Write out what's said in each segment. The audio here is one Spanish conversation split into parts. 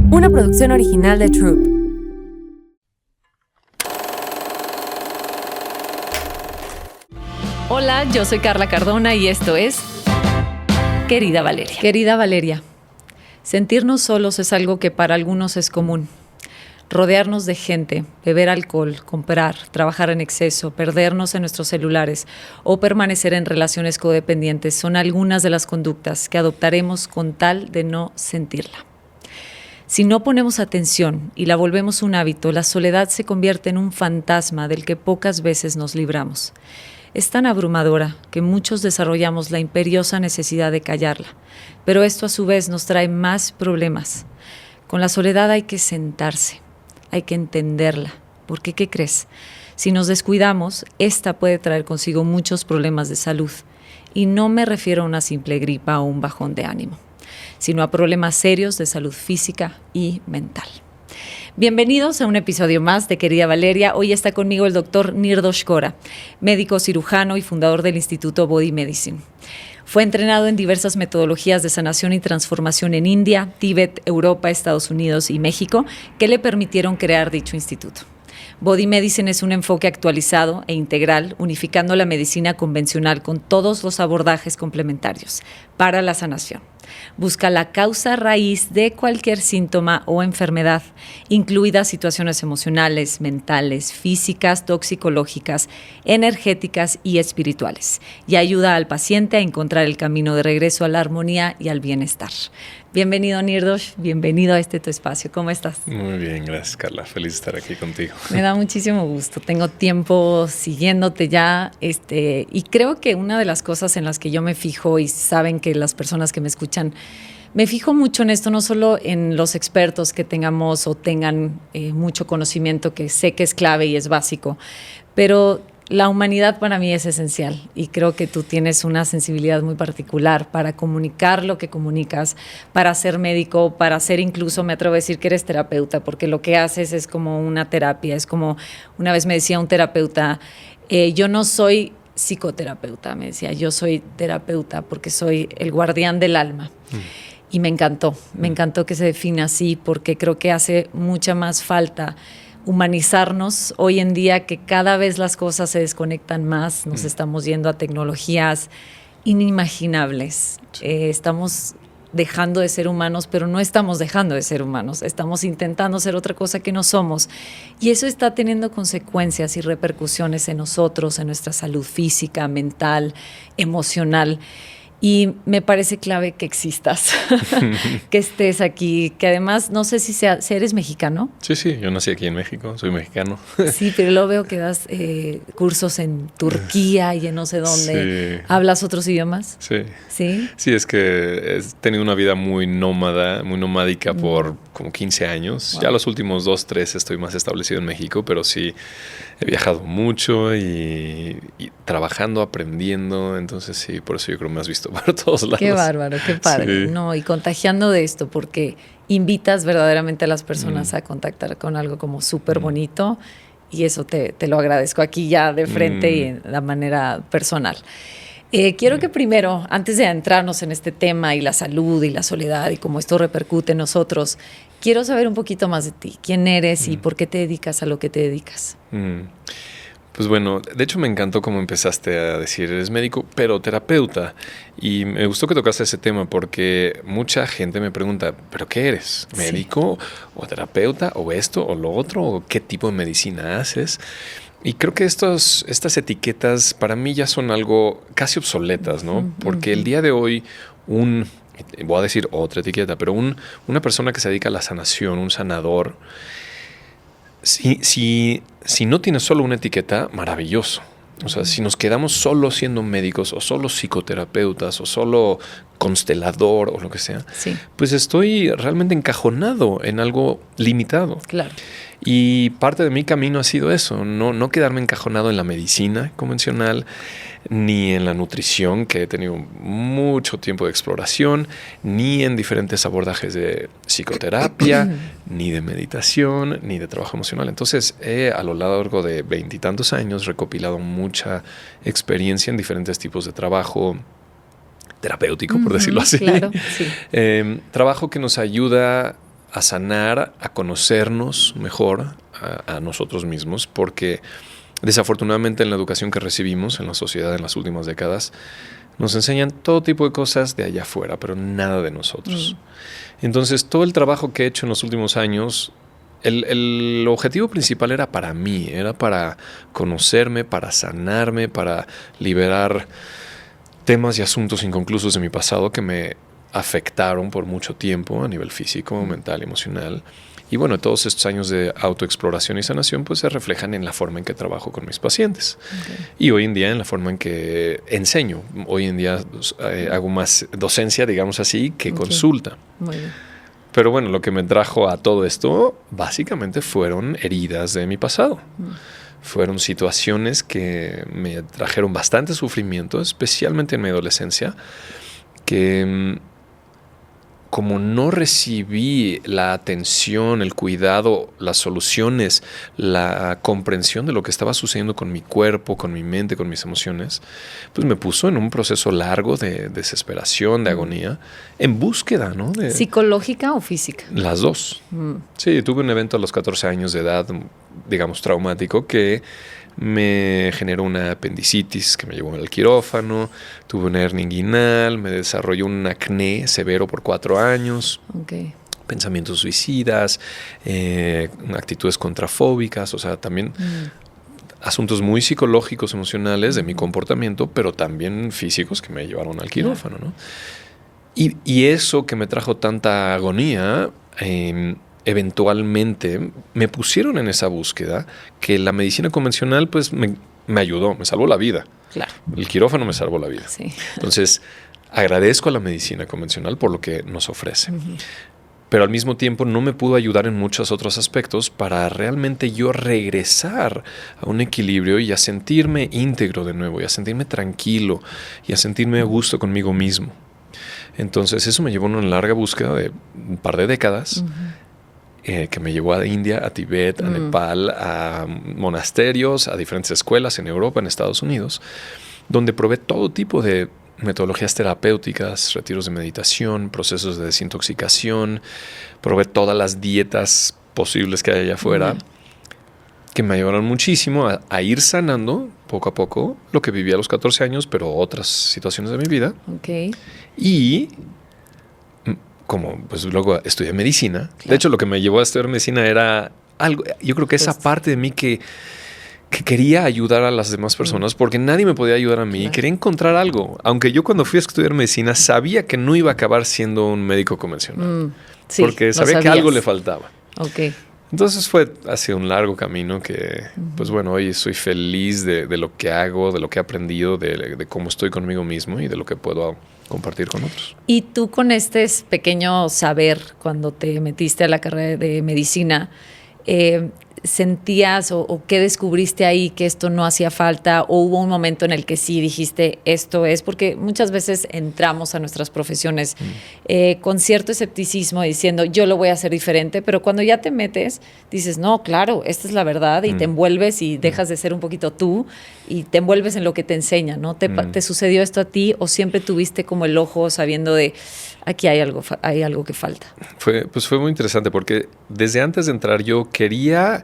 Una producción original de Troop. Hola, yo soy Carla Cardona y esto es Querida Valeria. Querida Valeria, sentirnos solos es algo que para algunos es común. Rodearnos de gente, beber alcohol, comprar, trabajar en exceso, perdernos en nuestros celulares o permanecer en relaciones codependientes son algunas de las conductas que adoptaremos con tal de no sentirla. Si no ponemos atención y la volvemos un hábito, la soledad se convierte en un fantasma del que pocas veces nos libramos. Es tan abrumadora que muchos desarrollamos la imperiosa necesidad de callarla, pero esto a su vez nos trae más problemas. Con la soledad hay que sentarse, hay que entenderla, porque ¿qué crees? Si nos descuidamos, esta puede traer consigo muchos problemas de salud, y no me refiero a una simple gripa o un bajón de ánimo, sino a problemas serios de salud física y mental. Bienvenidos a un episodio más de Querida Valeria. Hoy está conmigo el doctor Nirdosh Kora, médico cirujano y fundador del Instituto Body Medicine. Fue entrenado en diversas metodologías de sanación y transformación en India, Tíbet, Europa, Estados Unidos y México, que le permitieron crear dicho instituto. Body Medicine es un enfoque actualizado e integral, unificando la medicina convencional con todos los abordajes complementarios para la sanación. Busca la causa raíz de cualquier síntoma o enfermedad, incluidas situaciones emocionales, mentales, físicas, toxicológicas, energéticas y espirituales, y ayuda al paciente a encontrar el camino de regreso a la armonía y al bienestar. Bienvenido, Nirdosh, bienvenido a tu espacio. ¿Cómo estás? Muy bien, gracias, Carla. Feliz de estar aquí contigo. Me da muchísimo gusto. Tengo tiempo siguiéndote ya, y creo que una de las cosas en las que yo me fijo, y saben que las personas que me escuchan, me fijo mucho en esto, no solo en los expertos que tengamos o tengan mucho conocimiento, que sé que es clave y es básico, pero la humanidad para mí es esencial y creo que tú tienes una sensibilidad muy particular para comunicar lo que comunicas, para ser médico, para ser incluso, me atrevo a decir que eres terapeuta, porque lo que haces es como una terapia, es como, una vez me decía un terapeuta, yo no soy psicoterapeuta, me decía, yo soy terapeuta porque soy el guardián del alma. Y me encantó que se defina así, porque creo que hace mucha más falta humanizarnos hoy en día, que cada vez las cosas se desconectan más, nos estamos yendo a tecnologías inimaginables. Estamos dejando de ser humanos, pero no estamos dejando de ser humanos, estamos intentando ser otra cosa que no somos. Y eso está teniendo consecuencias y repercusiones en nosotros, en nuestra salud física, mental, emocional. Y me parece clave que existas, que estés aquí, que además, no sé si eres mexicano. Sí, yo nací aquí en México, soy mexicano. Sí, pero luego veo que das cursos en Turquía y en no sé dónde. Sí. ¿Hablas otros idiomas? Sí. ¿Sí? Sí, es que he tenido una vida muy nómada, muy nomádica por como 15 años. Wow. Ya los últimos 2, 3 estoy más establecido en México, pero sí he viajado mucho y trabajando, aprendiendo. Entonces sí, por eso yo creo que me has visto por todos lados. Qué bárbaro, qué padre. Sí. No, y contagiando de esto, porque invitas verdaderamente a las personas a contactar con algo como súper bonito, y eso te lo agradezco aquí ya de frente y de la manera personal. Quiero que primero, antes de adentrarnos en este tema y la salud y la soledad y cómo esto repercute en nosotros, quiero saber un poquito más de ti. ¿Quién eres y por qué te dedicas a lo que te dedicas? Pues bueno, de hecho me encantó cómo empezaste a decir, eres médico, pero terapeuta. Y me gustó que tocaste ese tema porque mucha gente me pregunta, ¿pero qué eres? ¿Médico o terapeuta o esto o lo otro? ¿O qué tipo de medicina haces? Y creo que estas etiquetas para mí ya son algo casi obsoletas, ¿no? Porque el día de hoy voy a decir otra etiqueta, pero una persona que se dedica a la sanación, un sanador, si no tiene solo una etiqueta, maravilloso. O sea, si nos quedamos solo siendo médicos o solo psicoterapeutas o solo constelador o lo que sea, pues estoy realmente encajonado en algo limitado. Claro. Y parte de mi camino ha sido eso, no quedarme encajonado en la medicina convencional, ni en la nutrición, que he tenido mucho tiempo de exploración, ni en diferentes abordajes de psicoterapia, ni de meditación, ni de trabajo emocional. Entonces, a lo largo de 20 y tantos años recopilado mucha experiencia en diferentes tipos de trabajo terapéutico, por decirlo así. Claro, sí. Trabajo que nos ayuda a sanar, a conocernos mejor a nosotros mismos, porque desafortunadamente en la educación que recibimos en la sociedad en las últimas décadas nos enseñan todo tipo de cosas de allá afuera, pero nada de nosotros. Entonces, todo el trabajo que he hecho en los últimos años, el objetivo principal era para mí, era para conocerme, para sanarme, para liberar temas y asuntos inconclusos de mi pasado que me afectaron por mucho tiempo a nivel físico, mental, emocional. Y bueno, todos estos años de autoexploración y sanación pues se reflejan en la forma en que trabajo con mis pacientes. Y hoy en día en la forma en que enseño. Hoy en día hago más docencia, digamos así, que consulta. Muy bien. Pero bueno, lo que me trajo a todo esto básicamente fueron heridas de mi pasado. Fueron situaciones que me trajeron bastante sufrimiento, especialmente en mi adolescencia, que como no recibí la atención, el cuidado, las soluciones, la comprensión de lo que estaba sucediendo con mi cuerpo, con mi mente, con mis emociones, pues me puso en un proceso largo de desesperación, de agonía, en búsqueda, ¿no? ¿Psicológica o física? Las dos. Sí, tuve un evento a los 14 años de edad, digamos, traumático, que me generó una apendicitis que me llevó al quirófano, tuve una hernia inguinal, me desarrolló un acné severo por 4 años, pensamientos suicidas, actitudes contrafóbicas, o sea, también asuntos muy psicológicos, emocionales de mi comportamiento, pero también físicos que me llevaron al quirófano, ¿no? Y eso que me trajo tanta agonía, eventualmente me pusieron en esa búsqueda que la medicina convencional pues me ayudó, me salvó la vida. Claro. El quirófano me salvó la vida. Sí. Entonces, agradezco a la medicina convencional por lo que nos ofrece. Pero al mismo tiempo no me pudo ayudar en muchos otros aspectos para realmente yo regresar a un equilibrio y a sentirme íntegro de nuevo, y a sentirme tranquilo, y a sentirme a gusto conmigo mismo. Entonces, eso me llevó a una larga búsqueda de un par de décadas, que me llevó a India, a Tibet, a Nepal, a monasterios, a diferentes escuelas en Europa, en Estados Unidos, donde probé todo tipo de metodologías terapéuticas, retiros de meditación, procesos de desintoxicación, probé todas las dietas posibles que hay allá afuera, que me ayudaron muchísimo a ir sanando poco a poco lo que viví a los 14 años, pero otras situaciones de mi vida. Y como pues luego estudié medicina. Claro. De hecho, lo que me llevó a estudiar medicina era algo, yo creo que esa parte de mí que quería ayudar a las demás personas porque nadie me podía ayudar a mí. Claro. Quería encontrar algo. Aunque yo cuando fui a estudiar medicina sabía que no iba a acabar siendo un médico convencional. Sí, porque sabía que algo le faltaba. Entonces ha sido un largo camino que, pues bueno, hoy soy feliz de lo que hago, de lo que he aprendido, de cómo estoy conmigo mismo y de lo que puedo compartir con otros. Y tú con este pequeño saber, cuando te metiste a la carrera de medicina, ¿sentías o qué descubriste ahí que esto no hacía falta? ¿O hubo un momento en el que sí dijiste esto es? Porque muchas veces entramos a nuestras profesiones con cierto escepticismo diciendo yo lo voy a hacer diferente, pero cuando ya te metes dices no, claro, esta es la verdad y te envuelves y dejas de ser un poquito tú y te envuelves en lo que te enseñan, ¿no? ¿Te sucedió esto a ti o siempre tuviste como el ojo sabiendo de aquí hay algo que falta? Fue muy interesante porque desde antes de entrar yo quería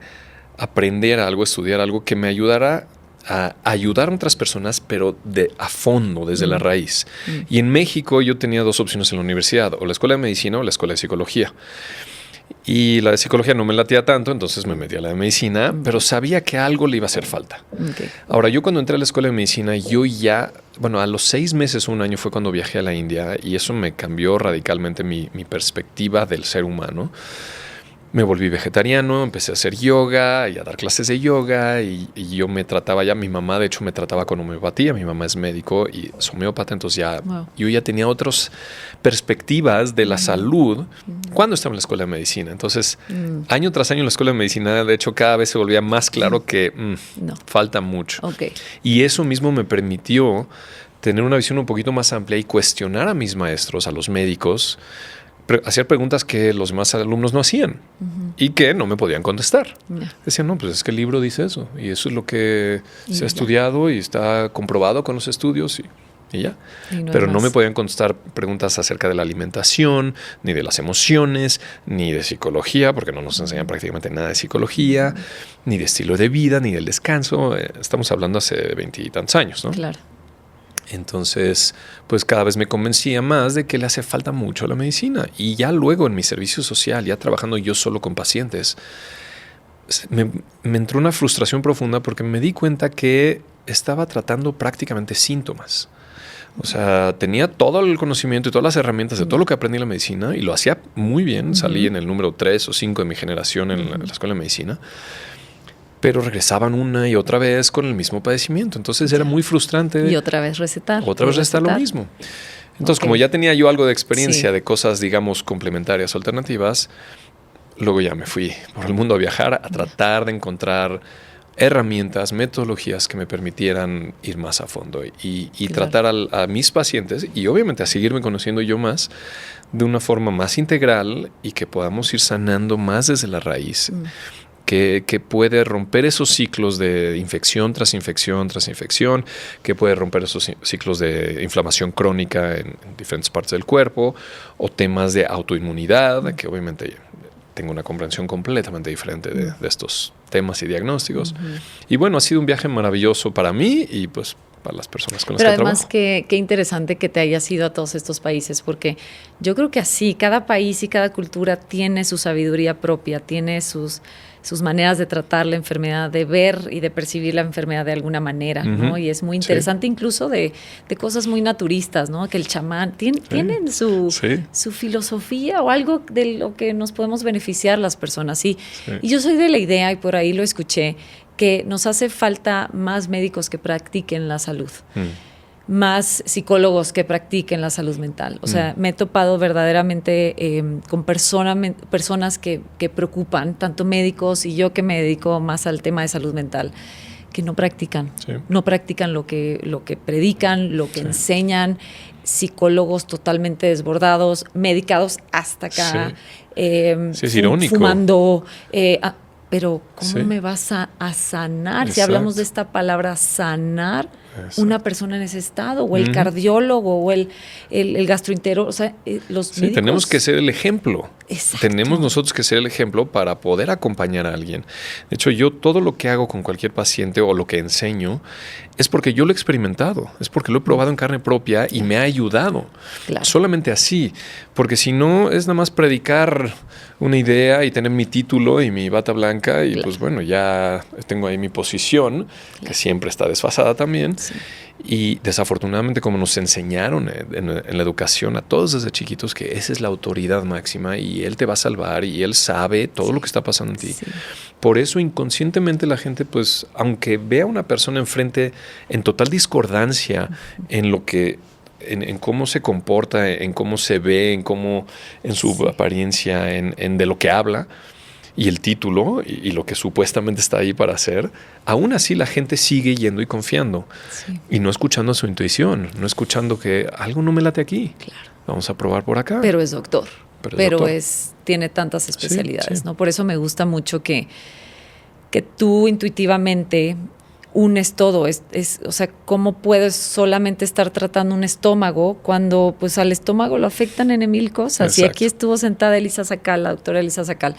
aprender algo, estudiar algo que me ayudara a ayudar a otras personas, pero a fondo, desde la raíz. Y en México yo tenía 2 opciones en la universidad, o la escuela de medicina o la escuela de psicología. Y la de psicología no me latía tanto, entonces me metí a la de medicina, pero sabía que algo le iba a hacer falta. Ahora, yo cuando entré a la escuela de medicina, a los 6 meses, 1 año fue cuando viajé a la India y eso me cambió radicalmente mi perspectiva del ser humano. Me volví vegetariano, empecé a hacer yoga y a dar clases de yoga y yo me trataba mi mamá de hecho me trataba con homeopatía, mi mamá es médico y es homeópata, entonces yo ya tenía otras perspectivas de la salud cuando estaba en la escuela de medicina. Entonces, año tras año en la escuela de medicina, de hecho cada vez se volvía más claro que falta mucho. Y eso mismo me permitió tener una visión un poquito más amplia y cuestionar a mis maestros, a los médicos, hacer preguntas que los demás alumnos no hacían y que no me podían contestar. Decían, no, pues es que el libro dice eso y eso es lo que se ha estudiado y está comprobado con los estudios. y ya. Y Pero no más. me podían contestar preguntas acerca de la alimentación, ni de las emociones, ni de psicología, porque no nos enseñan prácticamente nada de psicología, ni de estilo de vida, ni del descanso. Estamos hablando hace 20 y tantos años, ¿no? Claro. Entonces, pues cada vez me convencía más de que le hace falta mucho a la medicina. Y ya luego en mi servicio social, ya trabajando yo solo con pacientes, me entró una frustración profunda porque me di cuenta que estaba tratando prácticamente síntomas. O sea, tenía todo el conocimiento y todas las herramientas de todo lo que aprendí en la medicina y lo hacía muy bien. Salí en el número 3 o 5 de mi generación en la escuela de medicina. Pero regresaban una y otra vez con el mismo padecimiento. Entonces era muy frustrante. Y otra vez recetar. Otra vez recetar lo mismo. Entonces, como ya tenía yo algo de experiencia de cosas, digamos, complementarias o alternativas, luego ya me fui por el mundo a viajar, a tratar de encontrar herramientas, metodologías que me permitieran ir más a fondo y tratar a mis pacientes y obviamente a seguirme conociendo yo más de una forma más integral y que podamos ir sanando más desde la raíz. Que puede romper esos ciclos de infección tras infección tras infección, que puede romper esos ciclos de inflamación crónica en diferentes partes del cuerpo, o temas de autoinmunidad, que obviamente tengo una comprensión completamente diferente de estos temas y diagnósticos. Y bueno, ha sido un viaje maravilloso para mí y pues para las personas con las que trabajo. Pero además, qué interesante que te hayas ido a todos estos países, porque yo creo que así, cada país y cada cultura tiene su sabiduría propia, tiene sus maneras de tratar la enfermedad, de ver y de percibir la enfermedad de alguna manera, ¿no? Y es muy interesante incluso de cosas muy naturistas, ¿no? Que el chamán tienen su filosofía o algo de lo que nos podemos beneficiar las personas. Sí. Y yo soy de la idea, y por ahí lo escuché, que nos hace falta más médicos que practiquen la salud. Más psicólogos que practiquen la salud mental. O sea, me he topado verdaderamente con personas que preocupan, tanto médicos y yo que me dedico más al tema de salud mental, que no practican. No practican lo que predican, lo que enseñan. Psicólogos totalmente desbordados, medicados hasta acá, es irónico. fumando. Pero ¿cómo me vas a sanar? Si hablamos de esta palabra sanar, una persona en ese estado, o el cardiólogo, o el gastroenterólogo, o sea, los médicos. Tenemos que ser el ejemplo. Exacto. Tenemos nosotros que ser el ejemplo para poder acompañar a alguien. De hecho, yo todo lo que hago con cualquier paciente o lo que enseño es porque yo lo he experimentado, es porque lo he probado en carne propia y me ha ayudado. Claro. Solamente así, porque si no es nada más predicar una idea y tener mi título y mi bata blanca y pues bueno, ya tengo ahí mi posición, que siempre está desfasada también. Y desafortunadamente, como nos enseñaron en la educación a todos desde chiquitos, que esa es la autoridad máxima y él te va a salvar y él sabe todo lo que está pasando en ti. Por eso inconscientemente la gente, pues, aunque vea a una persona enfrente en total discordancia en lo que en cómo se comporta, en cómo se ve, en su apariencia, en de lo que habla, y el título y lo que supuestamente está ahí para hacer, aún así la gente sigue yendo y confiando y no escuchando a su intuición, no escuchando que algo no me late aquí. Claro. Vamos a probar por acá. Pero es doctor. Pero doctor. Tiene tantas especialidades, ¿no? Por eso me gusta mucho que tú intuitivamente unes todo. O sea, ¿cómo puedes solamente estar tratando un estómago cuando pues al estómago lo afectan en mil cosas? Exacto. Y aquí estuvo sentada Elisa Sacal, la doctora Elisa Sacal.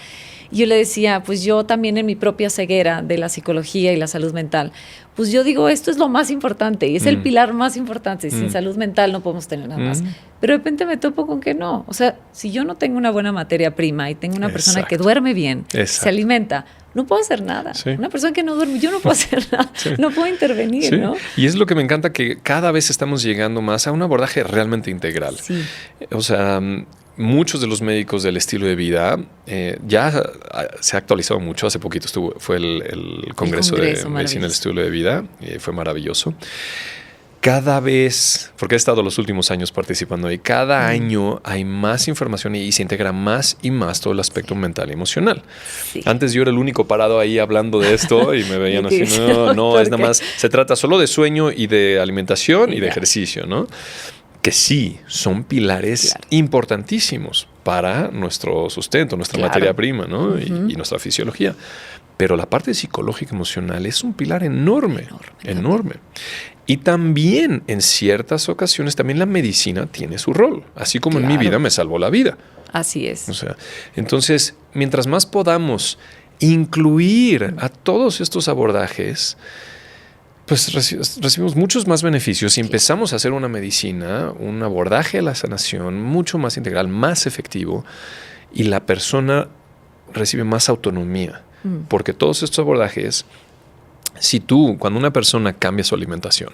Y yo le decía, pues yo también en mi propia ceguera de la psicología y la salud mental, pues yo digo, esto es lo más importante y es el pilar más importante. Sin salud mental no podemos tener nada más. Pero de repente me topo con que no. O sea, si yo no tengo una buena materia prima y tengo una persona que duerme bien, se alimenta, no puedo hacer nada. Una persona que no duerme, yo no puedo hacer nada. No puedo intervenir, ¿no? Y es lo que me encanta, que cada vez estamos llegando más a un abordaje realmente integral. O sea, muchos de los médicos del estilo de vida ya se ha actualizado mucho. Hace poquito fue el Congreso de Medicina del Estilo de Vida y fue maravilloso. Cada vez, porque he estado los últimos años participando ahí, cada año hay más información y se integra más y más todo el aspecto mental y emocional. Antes yo era el único parado ahí hablando de esto y me veían así, no, es nada más, se trata solo de sueño y de alimentación y de ejercicio, ¿no? que sí son pilares importantísimos para nuestro sustento, nuestra materia prima, ¿no? Y nuestra fisiología. Pero la parte psicológica emocional es un pilar enorme. Y también en ciertas ocasiones también la medicina tiene su rol, así como en mi vida me salvó la vida. Así es. O sea, entonces, mientras más podamos incluir a todos estos abordajes, pues recibimos muchos más beneficios y empezamos a hacer una medicina, un abordaje a la sanación mucho más integral, más efectivo, y la persona recibe más autonomía. Porque todos estos abordajes, cuando una persona cambia su alimentación,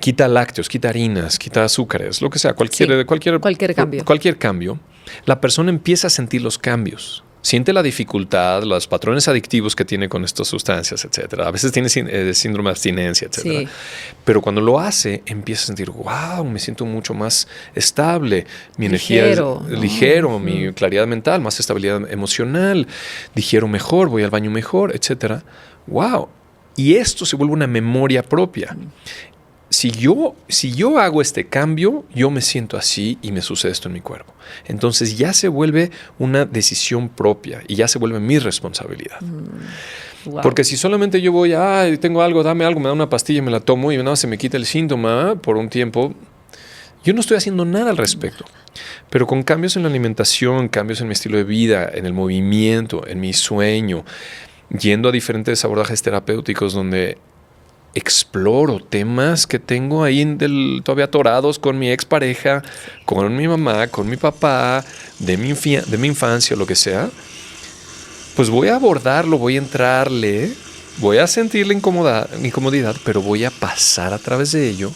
quita lácteos, quita harinas, quita azúcares, lo que sea, cualquier cambio, la persona empieza a sentir los cambios. Siente la dificultad, los patrones adictivos que tiene con estas sustancias, etcétera. A veces tiene síndrome de abstinencia, etcétera. Sí. Pero cuando lo hace, empieza a sentir, wow, me siento mucho más estable, mi energía es ligero, mi claridad mental, más estabilidad emocional, digiero mejor, voy al baño mejor, etcétera. Wow. Y esto se vuelve una memoria propia. Si yo hago este cambio, yo me siento así y me sucede esto en mi cuerpo. Entonces ya se vuelve una decisión propia y ya se vuelve mi responsabilidad. Wow. Porque si solamente yo voy, tengo algo, dame algo, me da una pastilla y me la tomo y se me quita el síntoma por un tiempo, yo no estoy haciendo nada al respecto. Pero con cambios en la alimentación, cambios en mi estilo de vida, en el movimiento, en mi sueño, yendo a diferentes abordajes terapéuticos donde exploro temas que tengo ahí todavía atorados con mi expareja, con mi mamá, con mi papá, de mi infancia, lo que sea, pues voy a abordarlo, voy a entrarle, voy a sentir la incomodidad, pero voy a pasar a través de ello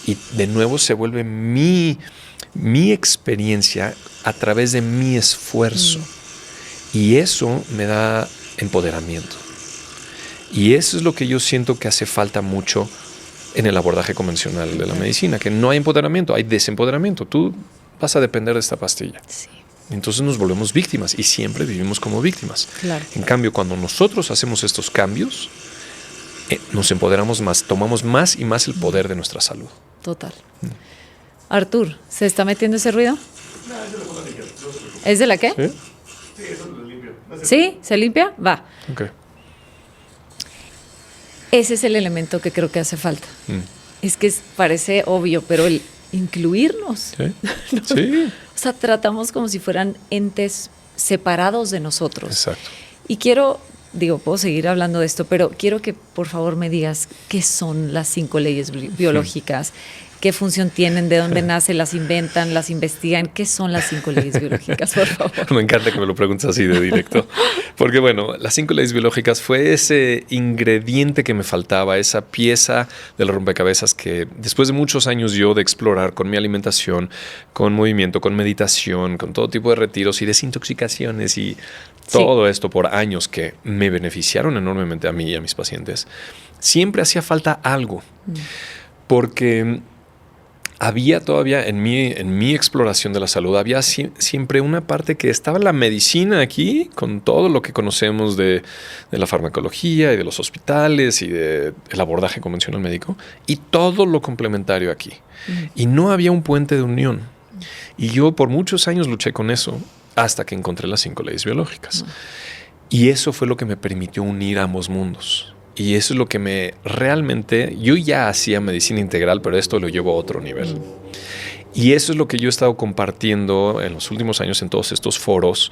y de nuevo se vuelve mi experiencia a través de mi esfuerzo. Y eso me da empoderamiento. Y eso es lo que yo siento que hace falta mucho en el abordaje convencional de la medicina, que no hay empoderamiento, hay desempoderamiento. Tú vas a depender de esta pastilla. Sí. Entonces nos volvemos víctimas y siempre vivimos como víctimas. Claro. En cambio, cuando nosotros hacemos estos cambios, nos empoderamos más, tomamos más y más el poder de nuestra salud. Total. Artur, ¿se está metiendo ese ruido? No, es de la cola limpia. ¿Es de la qué? Sí, eso lo limpio. ¿Sí? ¿Se limpia? Va. Ok. Ese es el elemento que creo que hace falta. Es que parece obvio, pero el incluirnos. ¿Sí? ¿No? Sí. O sea, tratamos como si fueran entes separados de nosotros. Exacto. Y puedo seguir hablando de esto, pero quiero que por favor me digas qué son las 5 leyes biológicas, qué función tienen, de dónde nacen, las inventan, las investigan. ¿Qué son las 5 leyes biológicas, por favor? Me encanta que me lo preguntes así de directo. Porque las 5 leyes biológicas fue ese ingrediente que me faltaba, esa pieza del rompecabezas que después de muchos años yo de explorar con mi alimentación, con movimiento, con meditación, con todo tipo de retiros y desintoxicaciones y todo esto por años que me beneficiaron enormemente a mí y a mis pacientes, siempre hacía falta algo. Porque había todavía en mi exploración de la salud, había siempre una parte que estaba la medicina aquí, con todo lo que conocemos de la farmacología y de los hospitales y del abordaje convencional médico, y todo lo complementario aquí. Y no había un puente de unión. Y yo por muchos años luché con eso, hasta que encontré las 5 leyes biológicas. Y eso fue lo que me permitió unir ambos mundos. Y eso es lo que realmente, yo ya hacía medicina integral, pero esto lo llevo a otro nivel. Y eso es lo que yo he estado compartiendo en los últimos años en todos estos foros,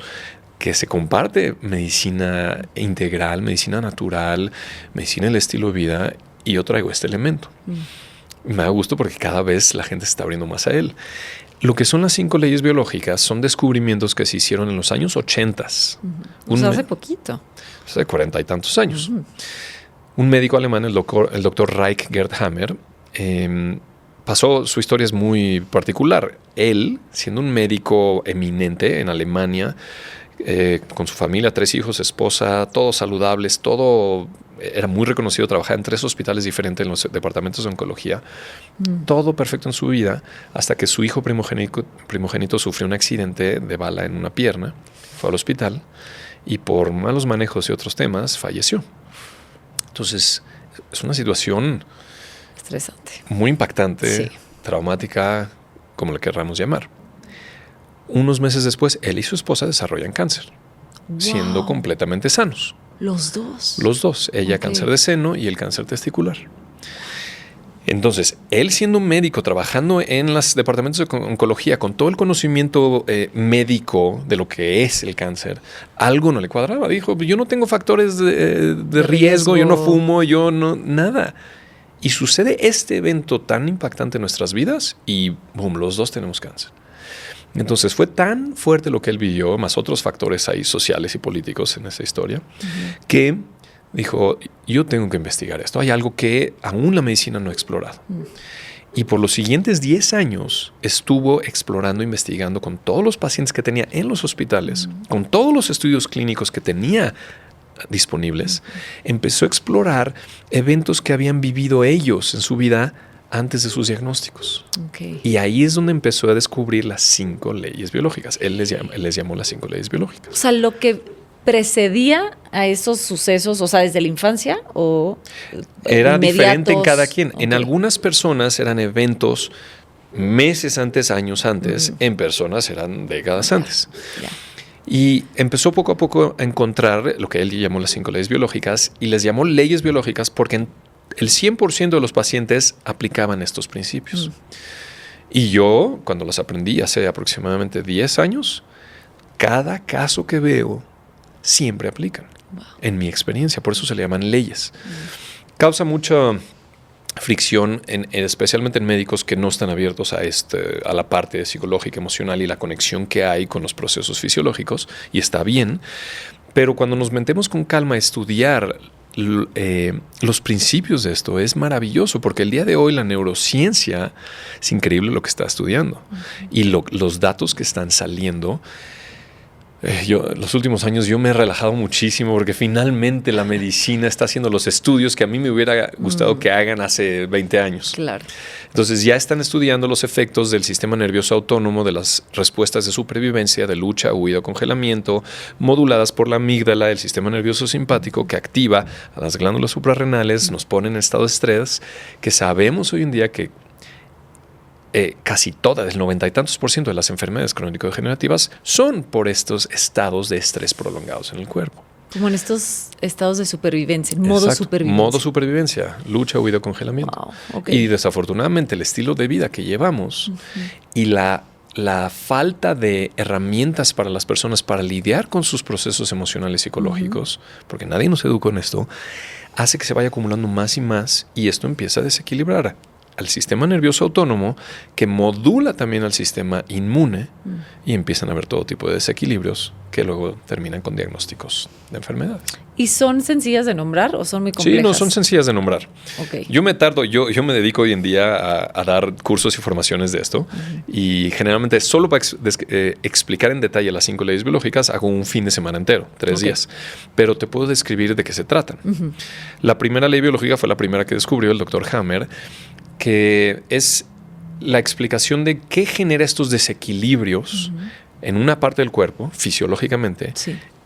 que se comparte medicina integral, medicina natural, medicina del estilo de vida, y yo traigo este elemento. Me da gusto porque cada vez la gente se está abriendo más a él. Lo que son las 5 leyes biológicas son descubrimientos que se hicieron en los años 80. Hace poquito. Hace 40 y tantos años. Un médico alemán, el doctor Reich Gerd Hammer, su historia es muy particular. Él, siendo un médico eminente en Alemania, con su familia, 3 hijos, esposa, todos saludables, era muy reconocido, trabajaba en 3 hospitales diferentes en los departamentos de oncología, todo perfecto en su vida, hasta que su hijo primogénito sufrió un accidente de bala en una pierna, fue al hospital y por malos manejos y otros temas falleció. Entonces, es una situación estresante, muy impactante, traumática, como le querramos llamar. Unos meses después, él y su esposa desarrollan cáncer, siendo completamente sanos. ¿Los dos? Los dos. Ella cáncer de seno y él cáncer testicular. Entonces, él siendo un médico, trabajando en los departamentos de oncología, con todo el conocimiento médico de lo que es el cáncer, algo no le cuadraba. Dijo, yo no tengo factores de riesgo, yo no fumo, yo no, nada. Y sucede este evento tan impactante en nuestras vidas y, boom, los dos tenemos cáncer. Entonces fue tan fuerte lo que él vivió, más otros factores ahí sociales y políticos en esa historia, que dijo, yo tengo que investigar esto. Hay algo que aún la medicina no ha explorado. Y por los siguientes 10 años estuvo explorando, investigando con todos los pacientes que tenía en los hospitales, con todos los estudios clínicos que tenía disponibles. Empezó a explorar eventos que habían vivido ellos en su vida antes de sus diagnósticos. Y ahí es donde empezó a descubrir las 5 leyes biológicas. Él les llamó las 5 leyes biológicas. O sea, lo que precedía a esos sucesos, o sea, desde la infancia o era diferente en cada quien. En algunas personas eran eventos meses antes, años antes. En personas eran décadas antes. Y empezó poco a poco a encontrar lo que él llamó las 5 leyes biológicas y les llamó leyes biológicas porque el 100% de los pacientes aplicaban estos principios. Y yo, cuando las aprendí hace aproximadamente 10 años, cada caso que veo siempre aplican. En mi experiencia, por eso se le llaman leyes. Causa mucha fricción, especialmente en médicos que no están abiertos a la parte psicológica, emocional y la conexión que hay con los procesos fisiológicos, y está bien, pero cuando nos metemos con calma a estudiar los principios de esto, es maravilloso, porque el día de hoy la neurociencia es increíble lo que está estudiando y los datos que están saliendo. Los últimos años yo me he relajado muchísimo porque finalmente la medicina está haciendo los estudios que a mí me hubiera gustado que hagan hace 20 años. Claro. Entonces ya están estudiando los efectos del sistema nervioso autónomo, de las respuestas de supervivencia, de lucha, huida o congelamiento, moduladas por la amígdala, el sistema nervioso simpático que activa a las glándulas suprarrenales, nos pone en estado de estrés, que sabemos hoy en día que casi todas, el 90 y tantos % de las enfermedades crónico-degenerativas son por estos estados de estrés prolongados en el cuerpo. Como en estos estados de supervivencia, modo supervivencia. Modo supervivencia, lucha, huida, congelamiento. Wow, Y desafortunadamente el estilo de vida que llevamos y la falta de herramientas para las personas para lidiar con sus procesos emocionales y psicológicos, porque nadie nos educó en esto, hace que se vaya acumulando más y más y esto empieza a desequilibrar al sistema nervioso autónomo, que modula también al sistema inmune y empiezan a haber todo tipo de desequilibrios que luego terminan con diagnósticos de enfermedades. ¿Y son sencillas de nombrar o son muy complejas? Sí, no, son sencillas de nombrar. Yo me dedico hoy en día a dar cursos y formaciones de esto y generalmente solo para explicar en detalle las 5 leyes biológicas hago un fin de semana entero, 3 días, pero te puedo describir de qué se tratan. La primera ley biológica fue la primera que descubrió el Dr. Hammer, que es la explicación de qué genera estos desequilibrios en una parte del cuerpo, fisiológicamente,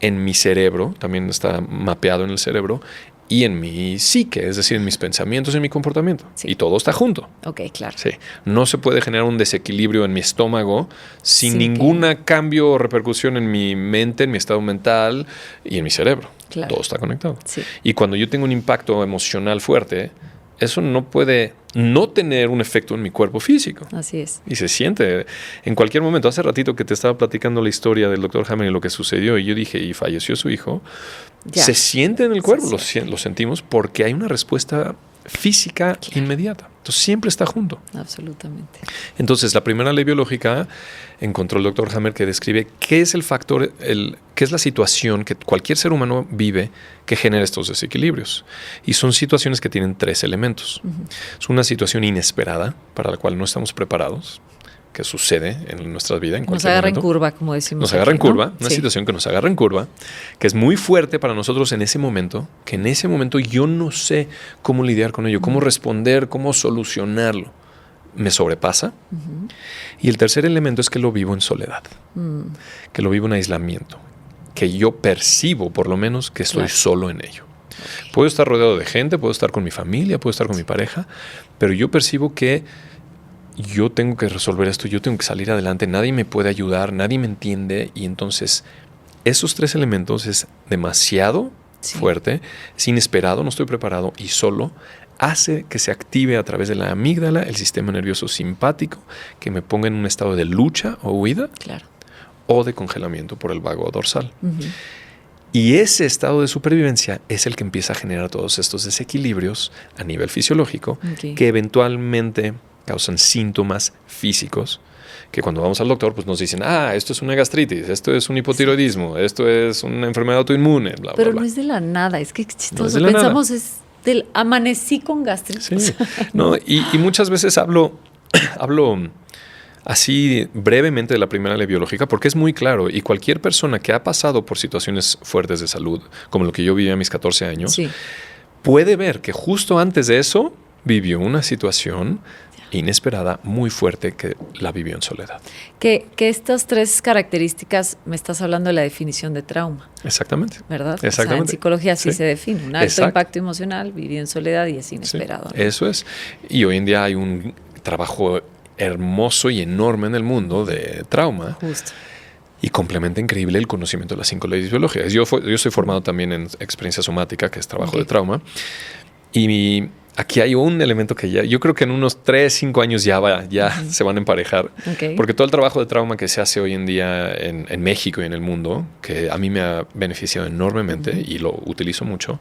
en mi cerebro, también está mapeado en el cerebro, y en mi psique, es decir, en mis pensamientos y en mi comportamiento. Y todo está junto. Ok, claro. Sí. No se puede generar un desequilibrio en mi estómago sin ningún cambio o repercusión en mi mente, en mi estado mental y en mi cerebro. Claro. Todo está conectado. Y cuando yo tengo un impacto emocional fuerte, eso no puede no tener un efecto en mi cuerpo físico. Así es. Y se siente en cualquier momento. Hace ratito que te estaba platicando la historia del Dr. Hammer y lo que sucedió, y yo dije, y falleció su hijo. Se siente en el cuerpo, lo sentimos porque hay una respuesta física inmediata. Entonces siempre está junto. Absolutamente. Entonces la primera ley biológica encontró el Dr. Hammer que describe qué es el factor, qué es la situación que cualquier ser humano vive que genera estos desequilibrios. Y son situaciones que tienen 3 elementos. Es una situación inesperada para la cual no estamos preparados, que sucede en nuestra vida en cualquier momento. Nos agarra en curva, como decimos. Nos agarra en curva, una situación que nos agarra en curva, que es muy fuerte para nosotros en ese momento, que en ese momento yo no sé cómo lidiar con ello, cómo responder, cómo solucionarlo. Me sobrepasa. Y el tercer elemento es que lo vivo en soledad, que lo vivo en aislamiento, que yo percibo por lo menos que estoy solo en ello. Puedo estar rodeado de gente, puedo estar con mi familia, puedo estar con mi pareja, pero yo percibo que yo tengo que resolver esto, yo tengo que salir adelante, nadie me puede ayudar, nadie me entiende, y entonces esos 3 elementos es demasiado fuerte, es inesperado, no estoy preparado, y solo hace que se active a través de la amígdala el sistema nervioso simpático, que me ponga en un estado de lucha o huida, o de congelamiento por el vago dorsal. Y ese estado de supervivencia es el que empieza a generar todos estos desequilibrios a nivel fisiológico, que eventualmente causan síntomas físicos, que cuando vamos al doctor pues nos dicen, esto es una gastritis, esto es un hipotiroidismo, esto es una enfermedad autoinmune, bla, Pero bla, bla. no es de la nada, es que chistoso, No es pensamos es del amanecí con gastritis. Sí. No, y muchas veces hablo así brevemente de la primera ley biológica porque es muy claro, y cualquier persona que ha pasado por situaciones fuertes de salud, como lo que yo viví a mis 14 años, puede ver que justo antes de eso vivió una situación inesperada, muy fuerte, que la vivió en soledad. Que estas 3 características, me estás hablando de la definición de trauma. Exactamente. ¿Verdad? Exactamente. O sea, en psicología así se define. Un alto Exacto. impacto emocional, vivido en soledad y es inesperado. Sí, eso es. Y hoy en día hay un trabajo hermoso y enorme en el mundo de trauma. Justo. Y complementa increíble el conocimiento de las 5 leyes biológicas. Yo soy formado también en experiencia somática, que es trabajo de trauma. Y aquí hay un elemento que yo creo que en unos 3, 5 años ya se van a emparejar. Porque todo el trabajo de trauma que se hace hoy en día en México y en el mundo, que a mí me ha beneficiado enormemente y lo utilizo mucho,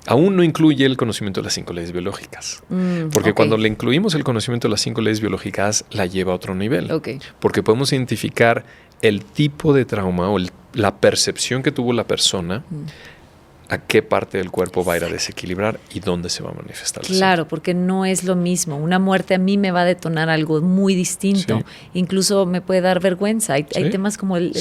aún no incluye el conocimiento de las 5 leyes biológicas. Porque cuando le incluimos el conocimiento de las 5 leyes biológicas, la lleva a otro nivel. Porque podemos identificar el tipo de trauma o la percepción que tuvo la persona, a qué parte del cuerpo va a ir a desequilibrar y dónde se va a manifestar. Claro, porque no es lo mismo. Una muerte a mí me va a detonar algo muy distinto. Incluso me puede dar vergüenza. Hay temas como el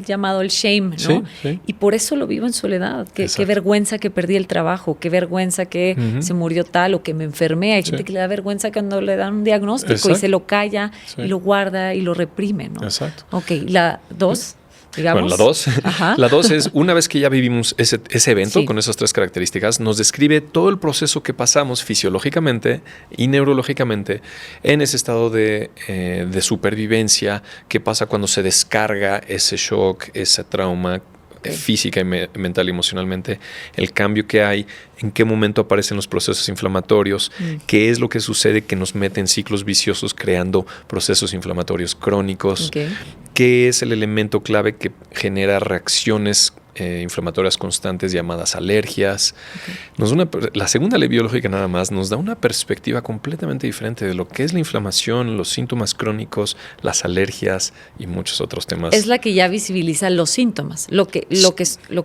llamado el shame, ¿no? Y por eso lo vivo en soledad. Qué vergüenza que perdí el trabajo, qué vergüenza que se murió tal o que me enfermé. Hay gente que le da vergüenza cuando le dan un diagnóstico y se lo calla y lo guarda y lo reprime, ¿no? Exacto. Ok, la 2... digamos. Bueno, la 2 es, una vez que ya vivimos ese evento con esas 3 características, nos describe todo el proceso que pasamos fisiológicamente y neurológicamente en ese estado de supervivencia, qué pasa cuando se descarga ese shock, ese trauma física y mental y emocionalmente, el cambio que hay, en qué momento aparecen los procesos inflamatorios, qué es lo que sucede que nos mete en ciclos viciosos creando procesos inflamatorios crónicos, qué es el elemento clave que genera reacciones inflamatorias constantes llamadas alergias. La segunda ley biológica nada más nos da una perspectiva completamente diferente de lo que es la inflamación, los síntomas crónicos, las alergias y muchos otros temas. Es la que ya visibiliza los síntomas, lo que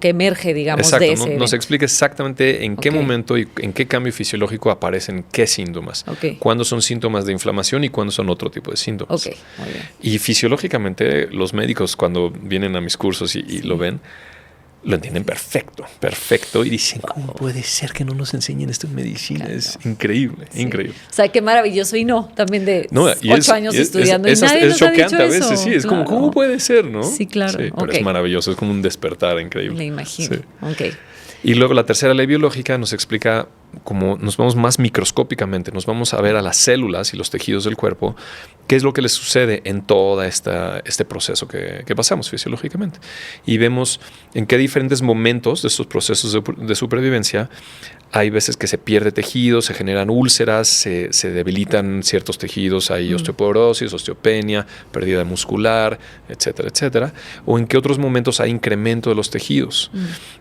emerge, digamos, exacto, de ese evento. Nos explica exactamente en qué momento y en qué cambio fisiológico aparecen qué síntomas. Cuándo son síntomas de inflamación y cuándo son otro tipo de síntomas. Muy bien. Y fisiológicamente los médicos cuando vienen a mis cursos y lo ven, lo entienden perfecto y dicen, ¿cómo puede ser que no nos enseñen esto en medicina? Claro. Es increíble. O sea, qué maravilloso y también de 8 años estudiando es y nadie nos ha dicho choqueante a veces, eso. Es como, ¿cómo puede ser, no? Sí, claro. Sí, pero es maravilloso, es como un despertar increíble. Me imagino. Y luego la tercera ley biológica nos explica cómo nos vamos más microscópicamente, nos vamos a ver a las células y los tejidos del cuerpo, qué es lo que les sucede en todo este proceso que pasamos fisiológicamente. Y vemos en qué diferentes momentos de estos procesos de supervivencia hay veces que se pierde tejido, se generan úlceras, se debilitan ciertos tejidos, hay osteoporosis, osteopenia, pérdida muscular, etcétera, etcétera. O en qué otros momentos hay incremento de los tejidos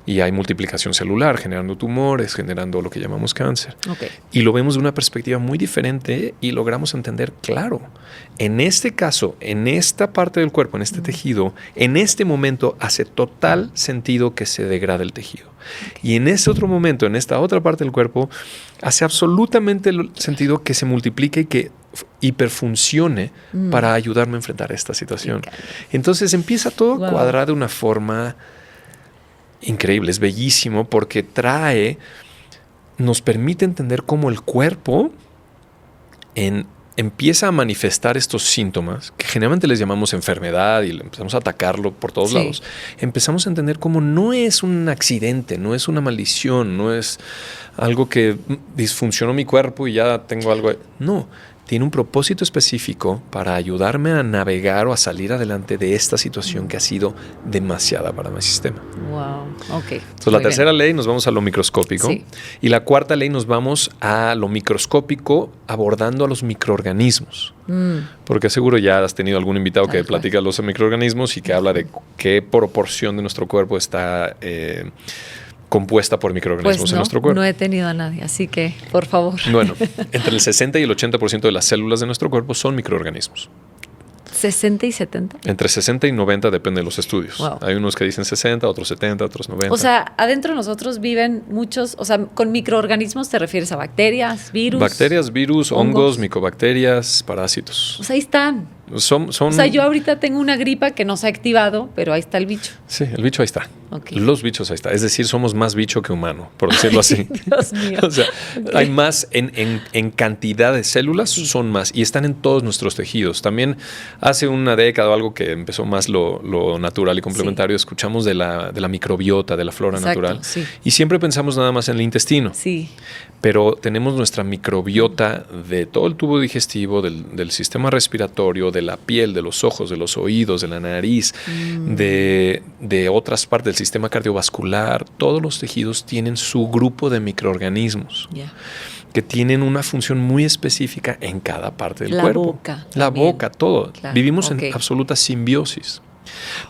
y hay multiplicación celular, generando tumores, generando lo que llamamos cáncer. Y lo vemos de una perspectiva muy diferente y logramos entender, claro, en este caso, en esta parte del cuerpo, en este tejido, en este momento hace total sentido que se degrade el tejido. Y en ese otro momento, en esta otra parte del cuerpo, hace absolutamente sentido que se multiplique y que hiperfuncione para ayudarme a enfrentar esta situación. Entonces empieza todo a cuadrar de una forma increíble, es bellísimo porque nos permite entender cómo el cuerpo empieza a manifestar estos síntomas, que generalmente les llamamos enfermedad y empezamos a atacarlo por todos lados. Empezamos a entender cómo no es un accidente, no es una maldición, no es algo que disfuncionó mi cuerpo y ya tengo algo. No, tiene un propósito específico para ayudarme a navegar o a salir adelante de esta situación que ha sido demasiada para mi sistema. Wow, ok. Entonces, la tercera ley nos vamos a lo microscópico, Sí. y la cuarta ley nos vamos a lo microscópico abordando a los microorganismos. Porque seguro ya has tenido algún invitado Tal que cual. platica los microorganismos y que habla de qué proporción de nuestro cuerpo está compuesta por microorganismos Pues en nuestro cuerpo. no he tenido a nadie, así que, por favor. Bueno, entre el 60 y el 80% de las células de nuestro cuerpo son microorganismos. 60 y 70. Entre 60 y 90 depende de los estudios. Wow. Hay unos que dicen 60, otros 70, otros 90. O sea, adentro de nosotros viven muchos, o sea, con microorganismos te refieres a bacterias, virus. Bacterias, virus, hongos, micobacterias, parásitos. O sea, ahí están. Son, O sea, yo ahorita tengo una gripa que no se ha activado, pero ahí está el bicho. Sí, el bicho ahí está. Ok. Los bichos ahí está. Es decir, somos más bicho que humano, por decirlo así. Dios mío. O sea, Ok. hay más en cantidad de células, son más, y están en todos nuestros tejidos. También hace una década o algo que empezó más lo natural y complementario, escuchamos de la microbiota, de la flora Exacto, natural. sí. Y siempre pensamos nada más en el intestino. Sí. Pero tenemos nuestra microbiota de todo el tubo digestivo, del sistema respiratorio, de la piel, de los ojos, de los oídos, de la nariz, de otras partes del sistema cardiovascular. Todos los tejidos tienen su grupo de microorganismos Ya. que tienen una función muy específica en cada parte del La cuerpo. boca La también. boca, todo. Claro, Vivimos ok. en absoluta simbiosis.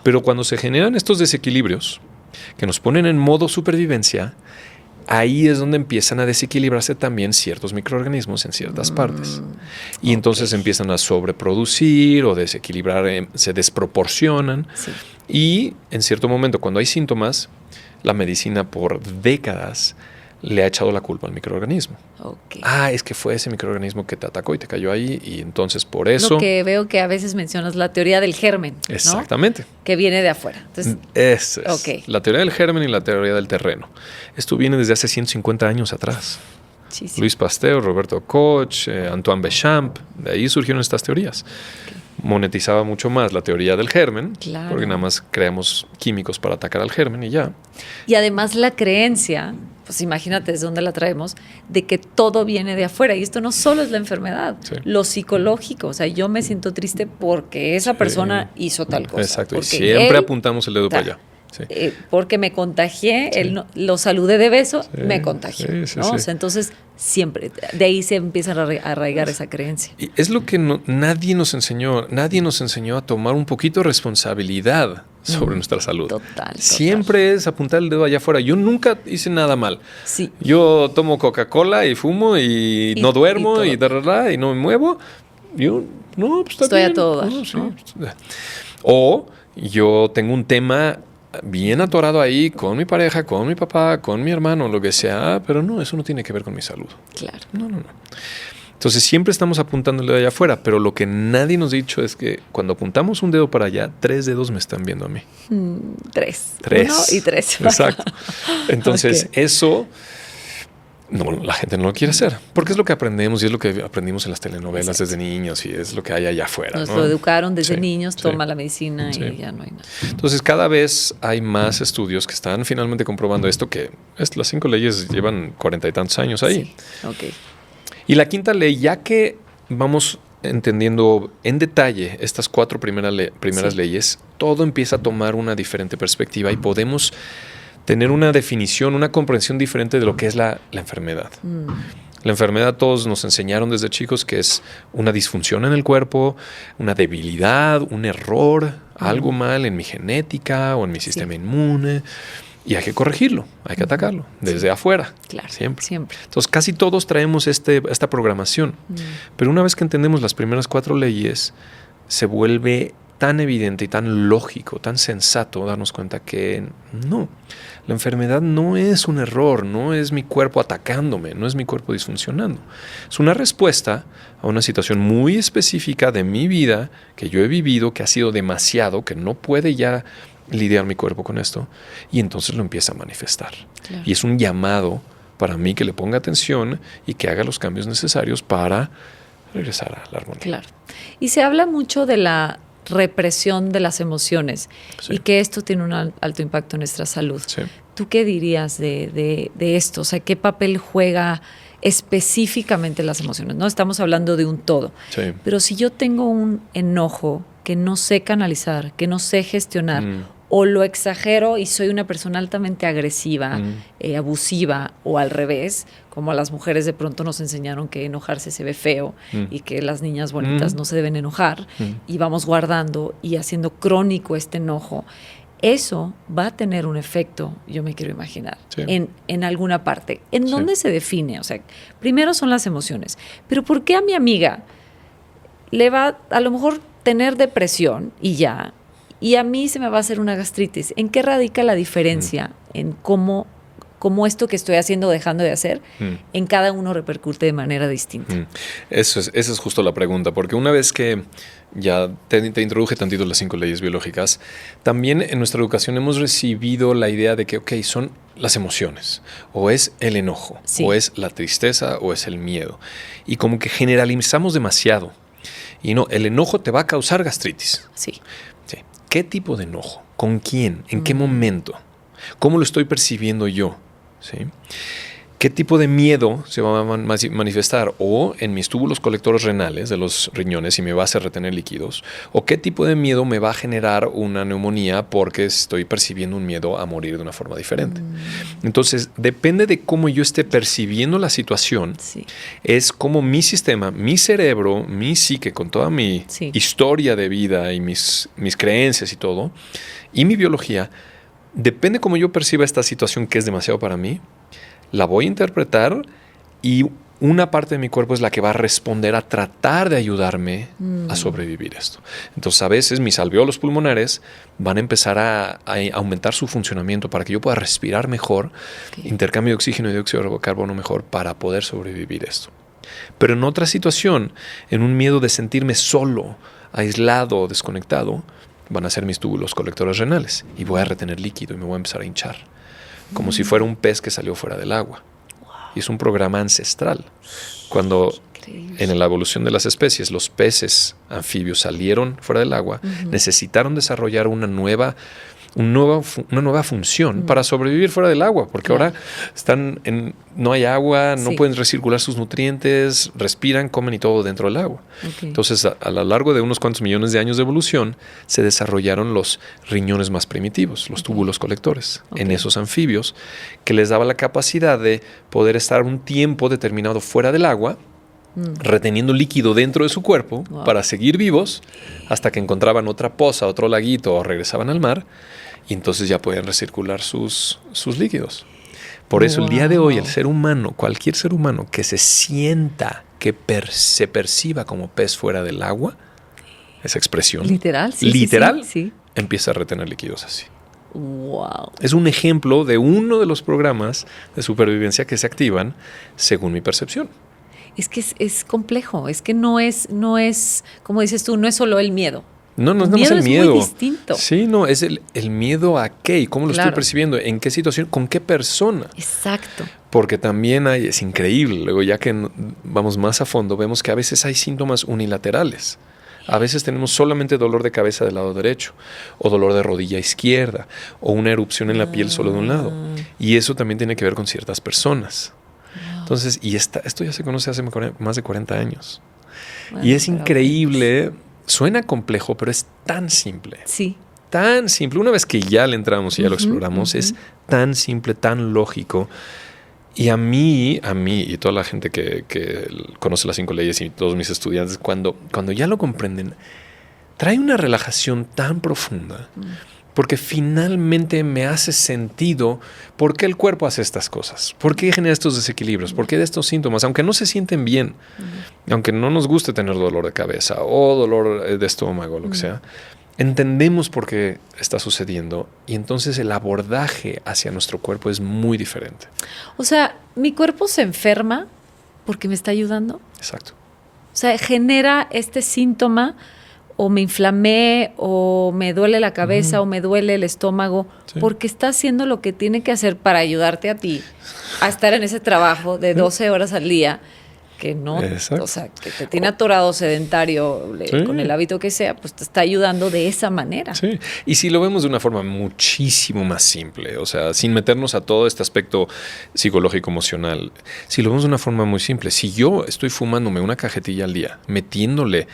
Pero cuando se generan estos desequilibrios que nos ponen en modo supervivencia, ahí es donde empiezan a desequilibrarse también ciertos microorganismos en ciertas partes. Y entonces empiezan a sobreproducir o desequilibrar, se desproporcionan. Sí. Y en cierto momento, cuando hay síntomas, la medicina por décadas le ha echado la culpa al microorganismo. Ok. Ah, es que fue ese microorganismo que te atacó y te cayó ahí, y entonces por eso... Lo que veo que a veces mencionas la teoría del germen, ¿no? Exactamente. Que viene de afuera. Entonces, Esa es Ok. la teoría del germen y la teoría del terreno. Esto viene desde hace 150 años atrás. muchísimo. Luis Pasteur, Roberto Koch, Antoine Béchamp, de ahí surgieron estas teorías. Monetizaba mucho más la teoría del germen, Claro. porque nada más creamos químicos para atacar al germen y ya. Y además la creencia, pues imagínate desde dónde la traemos, de que todo viene de afuera. Y esto no solo es la enfermedad, Sí. lo psicológico. O sea, yo me siento triste porque esa persona hizo tal cosa. Exacto, y porque siempre él, apuntamos el dedo para ta- allá. Sí. porque me contagié, Sí. él lo saludé de beso, Sí, me contagió. sí, sí, ¿no? sí. O sea, entonces siempre, de ahí se empieza a arraigar esa creencia. Y es lo que nadie nos enseñó a tomar un poquito de responsabilidad sobre nuestra salud. Total. Siempre es apuntar el dedo allá afuera. Yo nunca hice nada mal. Sí. Yo tomo Coca-Cola y fumo y no duermo y y no me muevo. Yo, no, pues está Estoy bien. a todo dar, No, sí. ¿no? O yo tengo un tema bien atorado ahí con mi pareja, con mi papá, con mi hermano, lo que sea, pero no, eso no tiene que ver con mi salud. Claro. No. Entonces siempre estamos apuntando el dedo allá afuera, pero lo que nadie nos ha dicho es que cuando apuntamos un dedo para allá, 3 dedos me están viendo a mí. 3. 3. 1 y 3. Exacto. Entonces Ok. eso no, la gente no lo quiere hacer, porque es lo que aprendemos y es lo que aprendimos en las telenovelas Exacto. desde niños y es lo que hay allá afuera. Nos ¿no? lo educaron desde Sí, niños, sí. toma la medicina Sí. y ya no hay nada. Entonces cada vez hay más estudios que están finalmente comprobando esto, que las 5 leyes llevan 40 y tantos años ahí. Sí. Ok. Y la quinta ley, ya que vamos entendiendo en detalle estas 4 primeras Sí. leyes, todo empieza a tomar una diferente perspectiva y podemos tener una definición, una comprensión diferente de lo que es la enfermedad. La enfermedad todos nos enseñaron desde chicos que es una disfunción en el cuerpo, una debilidad, un error, algo mal en mi genética o en mi sistema inmune. Y hay que corregirlo, hay que atacarlo desde afuera. Claro. Siempre. Siempre. Entonces casi todos traemos esta programación. Pero una vez que entendemos las primeras 4 leyes, se vuelve tan evidente y tan lógico, tan sensato darnos cuenta que no, la enfermedad no es un error, no es mi cuerpo atacándome, no es mi cuerpo disfuncionando. Es una respuesta a una situación muy específica de mi vida que yo he vivido, que ha sido demasiado, que no puede ya lidiar mi cuerpo con esto, y entonces lo empieza a manifestar. Claro. Y es un llamado para mí que le ponga atención y que haga los cambios necesarios para regresar a la armonía. Claro. Y se habla mucho de la represión de las emociones Sí. y que esto tiene un alto impacto en nuestra salud. Sí. ¿Tú qué dirías de esto? O sea, ¿qué papel juega específicamente las emociones, no estamos hablando de un todo. Sí. Pero si yo tengo un enojo que no sé canalizar, que no sé gestionar, o lo exagero y soy una persona altamente agresiva, abusiva, o al revés, como a las mujeres de pronto nos enseñaron que enojarse se ve feo y que las niñas bonitas no se deben enojar, y vamos guardando y haciendo crónico este enojo, eso va a tener un efecto, yo me quiero imaginar, Sí. en alguna parte. ¿En Sí. dónde se define? O sea, primero son las emociones. Pero ¿por qué a mi amiga le va a lo mejor tener depresión y ya, y a mí se me va a hacer una gastritis? ¿En qué radica la diferencia en cómo esto que estoy haciendo o dejando de hacer, en cada uno repercute de manera distinta? Esa es justo la pregunta, porque una vez que ya te introduje tantito las 5 leyes biológicas, también en nuestra educación hemos recibido la idea de que, ok, son las emociones, o es el enojo, Sí. o es la tristeza, o es el miedo. Y como que generalizamos demasiado. Y no, el enojo te va a causar gastritis. Sí. Sí. ¿Qué tipo de enojo? ¿Con quién? ¿En qué momento? ¿Cómo lo estoy percibiendo yo? ¿Sí? ¿Qué tipo de miedo se va a manifestar? O en mis túbulos colectores renales de los riñones y me va a hacer retener líquidos. ¿O qué tipo de miedo me va a generar una neumonía porque estoy percibiendo un miedo a morir de una forma diferente? Entonces, depende de cómo yo esté percibiendo la situación. Sí. Es como mi sistema, mi cerebro, mi psique, con toda mi Sí. historia de vida y mis creencias y todo, y mi biología, depende cómo yo perciba esta situación que es demasiado para mí, la voy a interpretar y una parte de mi cuerpo es la que va a responder a tratar de ayudarme a sobrevivir esto. Entonces, a veces mis alveolos pulmonares van a empezar a aumentar su funcionamiento para que yo pueda respirar mejor, intercambio de oxígeno y dióxido de carbono mejor para poder sobrevivir esto. Pero en otra situación, en un miedo de sentirme solo, aislado, desconectado, van a ser mis túbulos colectores renales y voy a retener líquido y me voy a empezar a hinchar, como si fuera un pez que salió fuera del agua. Y es un programa ancestral. Cuando Increíble. en la evolución de las especies los peces anfibios salieron fuera del agua, necesitaron desarrollar una nueva función para sobrevivir fuera del agua, porque ahora no hay agua, no Sí. pueden recircular sus nutrientes, respiran, comen y todo dentro del agua. Okay. Entonces, a lo largo de unos cuantos millones de años de evolución, se desarrollaron los riñones más primitivos, los túbulos colectores, en esos anfibios, que les daba la capacidad de poder estar un tiempo determinado fuera del agua, reteniendo líquido dentro de su cuerpo para seguir vivos hasta que encontraban otra poza, otro laguito o regresaban al mar y entonces ya podían recircular sus líquidos. Por eso el día de hoy el ser humano, cualquier ser humano que se sienta, que se perciba como pez fuera del agua, esa expresión, Literal, sí. literal, Sí. empieza a retener líquidos así. Wow. Es un ejemplo de uno de los programas de supervivencia que se activan según mi percepción. Es que es complejo, es que no es, como dices tú, no es solo el miedo. No es nada más el Es miedo. muy distinto. Sí, no, es el miedo a qué y cómo lo Claro. estoy percibiendo, en qué situación, con qué persona. Exacto. Porque también es increíble, luego ya que vamos más a fondo, vemos que a veces hay síntomas unilaterales. A veces tenemos solamente dolor de cabeza del lado derecho, o dolor de rodilla izquierda, o una erupción en la piel solo de un lado. Y eso también tiene que ver con ciertas personas. Entonces, esto ya se conoce hace más de 40 años. Bueno, Y es pero increíble, suena complejo, pero es tan simple. Sí. Tan simple. Una vez que ya le entramos y ya lo exploramos, es tan simple, tan lógico. Y a mí y toda la gente que conoce las 5 leyes y todos mis estudiantes, cuando ya lo comprenden, trae una relajación tan profunda. Porque finalmente me hace sentido por qué el cuerpo hace estas cosas, por qué genera estos desequilibrios, por qué de estos síntomas, aunque no se sienten bien, aunque no nos guste tener dolor de cabeza o dolor de estómago, lo que sea, entendemos por qué está sucediendo y entonces el abordaje hacia nuestro cuerpo es muy diferente. O sea, mi cuerpo se enferma porque me está ayudando. Exacto. O sea, genera este síntoma, o me inflamé, o me duele la cabeza, o me duele el estómago, Sí. porque está haciendo lo que tiene que hacer para ayudarte a ti a estar en ese trabajo de 12 horas al día. que no, Exacto. o sea, que te tiene atorado sedentario Sí. con el hábito que sea, pues te está ayudando de esa manera. Sí, y si lo vemos de una forma muchísimo más simple, o sea, sin meternos a todo este aspecto psicológico, emocional, si lo vemos de una forma muy simple, si yo estoy fumándome una cajetilla al día, metiéndole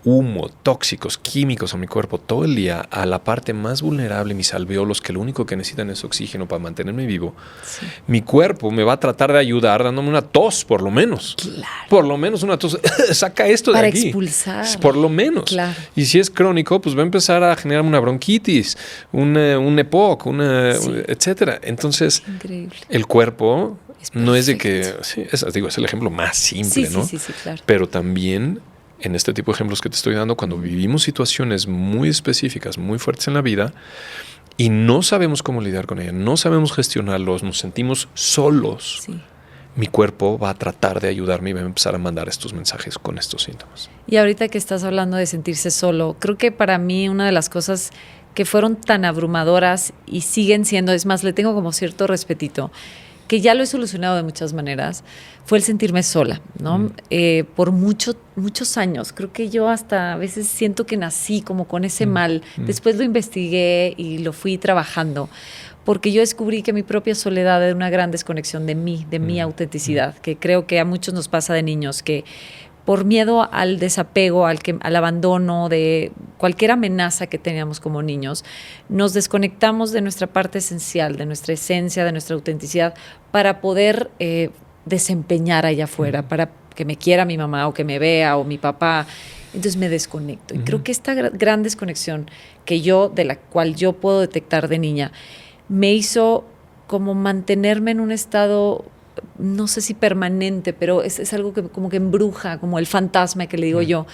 humo, tóxicos, químicos a mi cuerpo todo el día, a la parte más vulnerable, mis alveolos, que lo único que necesitan es oxígeno para mantenerme vivo, Sí. mi cuerpo me va a tratar de ayudar dándome una tos, por lo menos. Claro. Por lo menos una tos. Saca esto de Para aquí. expulsar. Por lo menos. Claro. Y si es crónico, pues va a empezar a generar una bronquitis, un EPOC, Sí. etcétera. Entonces, Increíble. el cuerpo Es no es de que, perfecto. sí, es el ejemplo más simple, Sí, ¿no? sí, claro. Pero también en este tipo de ejemplos que te estoy dando, cuando vivimos situaciones muy específicas, muy fuertes en la vida y no sabemos cómo lidiar con ellas, no sabemos gestionarlos, nos sentimos solos, Sí. mi cuerpo va a tratar de ayudarme y va a empezar a mandar estos mensajes con estos síntomas. Y ahorita que estás hablando de sentirse solo, creo que para mí una de las cosas que fueron tan abrumadoras y siguen siendo, es más, le tengo como cierto respetito, que ya lo he solucionado de muchas maneras, fue el sentirme sola, ¿no? Por muchos años. Creo que yo hasta a veces siento que nací como con ese mal. Después lo investigué y lo fui trabajando, porque yo descubrí que mi propia soledad era una gran desconexión de mí, de mi autenticidad, que creo que a muchos nos pasa de niños, que por miedo al desapego, al abandono, de cualquier amenaza que teníamos como niños, nos desconectamos de nuestra parte esencial, de nuestra esencia, de nuestra autenticidad, para poder desempeñar allá afuera, para que me quiera mi mamá o que me vea o mi papá. Entonces me desconecto. Y creo que esta gran desconexión de la cual yo puedo detectar de niña, me hizo como mantenerme en un estado, no sé si permanente, pero es algo que como que embruja, como el fantasma que le digo yo,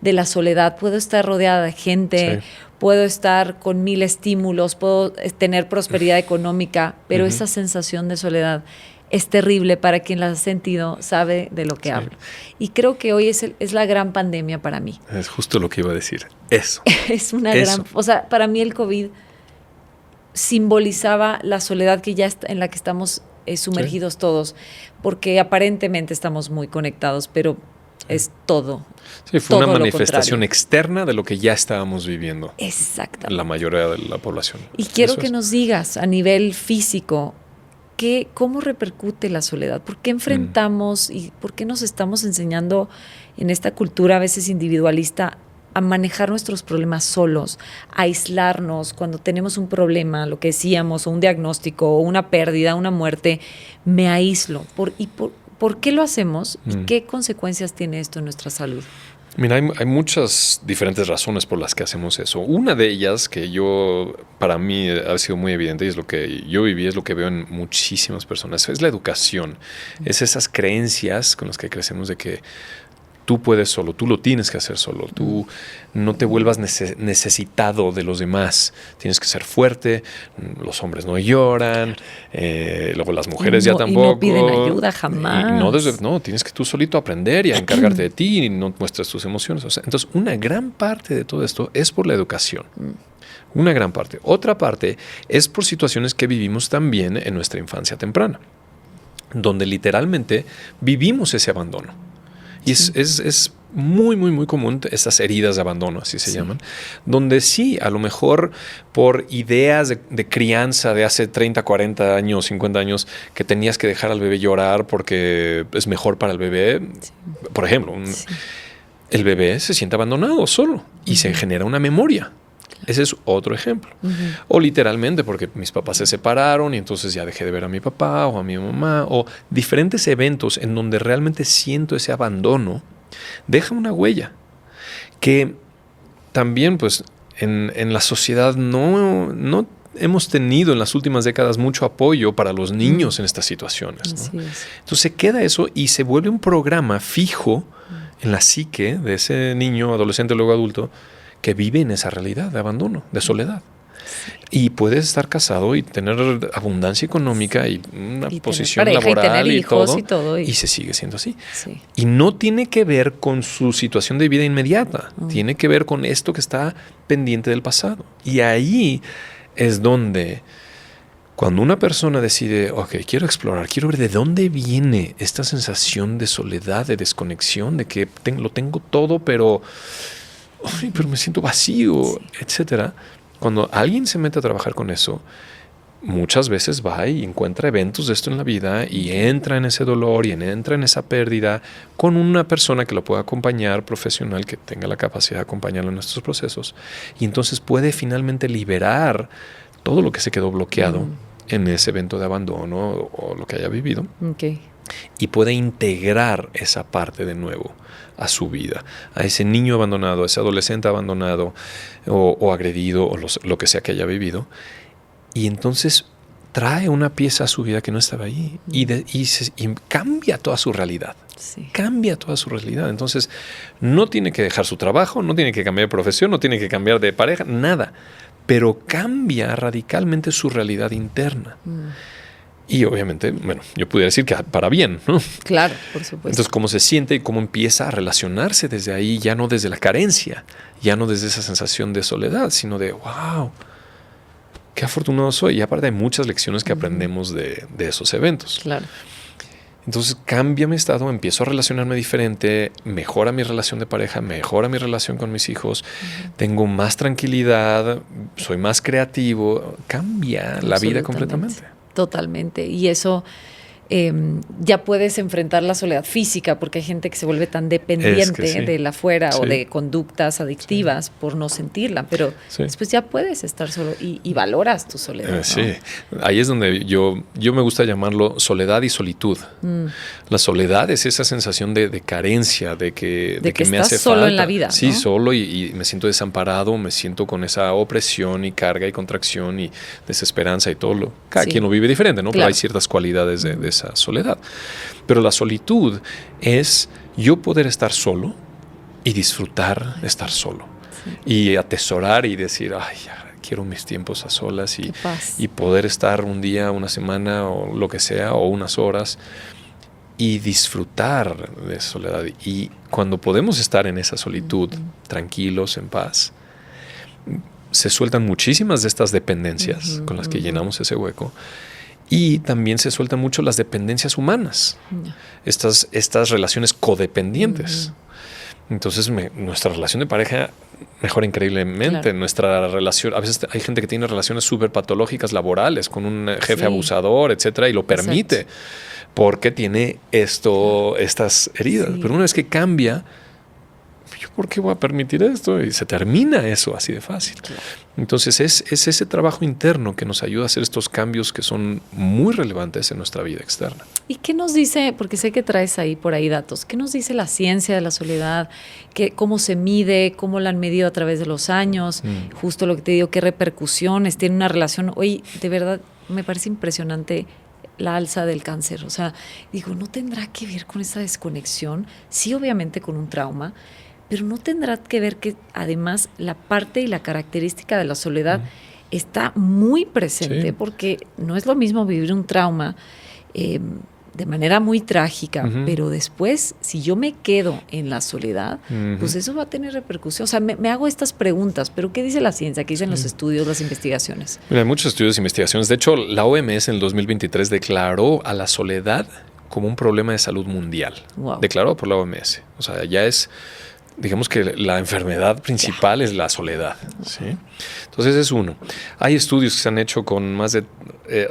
de la soledad. Puedo estar rodeada de gente, puedo estar con 1000 estímulos, puedo tener prosperidad económica, pero esa sensación de soledad es terrible. Para quien la ha sentido, sabe de lo que hablo. Y creo que hoy es la gran pandemia para mí. Es justo lo que iba a decir. Eso. Es una gran... O sea, para mí el COVID simbolizaba la soledad que ya en la que estamos sumergidos todos, porque aparentemente estamos muy conectados, pero es todo. Sí, fue todo una lo manifestación contrario. externa de lo que ya estábamos viviendo. Exactamente. La mayoría de la población. Y quiero Eso que es. nos digas a nivel físico, ¿cómo repercute la soledad? ¿Por qué enfrentamos y por qué nos estamos enseñando en esta cultura a veces individualista a manejar nuestros problemas solos, a aislarnos cuando tenemos un problema, lo que decíamos, o un diagnóstico, o una pérdida, una muerte? Me aíslo. ¿Por qué lo hacemos y qué consecuencias tiene esto en nuestra salud? Mira, hay muchas diferentes razones por las que hacemos eso. Una de ellas que para mí ha sido muy evidente y es lo que yo viví, es lo que veo en muchísimas personas, es la educación. Es esas creencias con las que crecemos de que tú puedes solo, tú lo tienes que hacer solo, tú no te vuelvas necesitado de los demás, tienes que ser fuerte, los hombres no lloran, luego las mujeres ya tampoco. Y no piden ayuda jamás. No, tienes que tú solito aprender y a encargarte de ti y no muestras tus emociones. O sea, entonces, una gran parte de todo esto es por la educación. Una gran parte. Otra parte es por situaciones que vivimos también en nuestra infancia temprana, donde literalmente vivimos ese abandono. Y es muy, muy, muy común estas heridas de abandono, así se llaman, donde sí, a lo mejor por ideas de crianza de hace 30, 40 años, 50 años, que tenías que dejar al bebé llorar porque es mejor para el bebé. Por ejemplo, el bebé se siente abandonado solo y se genera una memoria. Ese es otro ejemplo. O literalmente porque mis papás se separaron y entonces ya dejé de ver a mi papá o a mi mamá, o diferentes eventos en donde realmente siento ese abandono, deja una huella que también pues en la sociedad no hemos tenido en las últimas décadas mucho apoyo para los niños en estas situaciones, ¿no? Entonces se queda eso y se vuelve un programa fijo en la psique de ese niño, adolescente, luego adulto, que vive en esa realidad de abandono, de soledad. Y puedes estar casado y tener abundancia económica y una posición laboral y todo, y se sigue siendo así. Sí. Y no tiene que ver con su situación de vida inmediata, tiene que ver con esto que está pendiente del pasado. Y ahí es donde, Cuando una persona decide, ok, quiero explorar, quiero ver de dónde viene esta sensación de soledad, de desconexión, de que lo tengo todo, pero me siento vacío, etcétera. Cuando alguien se mete a trabajar con eso, muchas veces va y encuentra eventos de esto en la vida y entra en ese dolor y entra en esa pérdida con una persona que lo pueda acompañar, profesional, que tenga la capacidad de acompañarlo en estos procesos. Y entonces puede finalmente liberar todo lo que se quedó bloqueado en ese evento de abandono o lo que haya vivido. Okay. Y puede integrar esa parte de nuevo a su vida, a ese niño abandonado, a ese adolescente abandonado o agredido o lo que sea que haya vivido. Y entonces trae una pieza a su vida que no estaba ahí y cambia toda su realidad. Sí. Cambia toda su realidad. Entonces no tiene que dejar su trabajo, no tiene que cambiar de profesión, no tiene que cambiar de pareja, nada. Pero cambia radicalmente su realidad interna. Y obviamente, bueno, yo pudiera decir que para bien, ¿no? Claro, por supuesto. Entonces, cómo se siente y cómo empieza a relacionarse desde ahí, ya no desde la carencia, ya no desde esa sensación de soledad, sino de, wow, qué afortunado soy. Y aparte hay muchas lecciones que aprendemos de esos eventos. Claro. Entonces cambia mi estado, empiezo a relacionarme diferente, mejora mi relación de pareja, mejora mi relación con mis hijos, tengo más tranquilidad, soy más creativo, cambia la vida completamente. Totalmente. Y eso ya puedes enfrentar la soledad física, porque hay gente que se vuelve tan dependiente de la afuera o de conductas adictivas por no sentirla, pero después ya puedes estar solo y valoras tu soledad, ¿no? Sí, ahí es donde yo me gusta llamarlo soledad y solitud. La soledad es esa sensación de carencia, de que me hace solo falta. En la vida, sí, ¿no? Solo y me siento desamparado, me siento con esa opresión y carga y contracción y desesperanza y todo. Cada quien lo vive diferente, ¿no? Claro. Pero hay ciertas cualidades de esa soledad. Pero la solitud es yo poder estar solo y disfrutar de estar solo. Y atesorar y decir, ay, ya quiero mis tiempos a solas y poder estar un día, una semana o lo que sea, o unas horas y disfrutar de soledad. Y cuando podemos estar en esa solitud, tranquilos, en paz, se sueltan muchísimas de estas dependencias con las que llenamos ese hueco. Y también se sueltan mucho las dependencias humanas, estas relaciones codependientes. Entonces nuestra relación de pareja mejora increíblemente. Claro. Nuestra relación, a veces hay gente que tiene relaciones súper patológicas laborales con un jefe abusador, etcétera, y lo permite porque tiene estas heridas. Pero una vez que cambia, ¿yo por qué voy a permitir esto? Y se termina eso así de fácil. Claro. Entonces es ese trabajo interno que nos ayuda a hacer estos cambios que son muy relevantes en nuestra vida externa. ¿Y qué nos dice, porque sé que traes por ahí datos, qué nos dice la ciencia de la soledad? ¿Cómo se mide? ¿Cómo la han medido a través de los años? Justo lo que te digo, ¿qué repercusiones tiene una relación? Oye, de verdad, me parece impresionante la alza del cáncer. O sea, digo, ¿no tendrá que ver con esa desconexión? Sí, obviamente con un trauma, pero no tendrá que ver que además la parte y la característica de la soledad está muy presente, porque no es lo mismo vivir un trauma de manera muy trágica, pero después, si yo me quedo en la soledad, pues eso va a tener repercusión. O sea, me hago estas preguntas, pero ¿qué dice la ciencia? ¿Qué dicen los estudios, las investigaciones? Mira, hay muchos estudios e investigaciones. De hecho, la OMS en el 2023 declaró a la soledad como un problema de salud mundial. Wow. Declarado por la OMS. O sea, ya es... Digamos que la enfermedad principal es la soledad, ¿sí? Entonces es uno. Hay estudios que se han hecho con más de...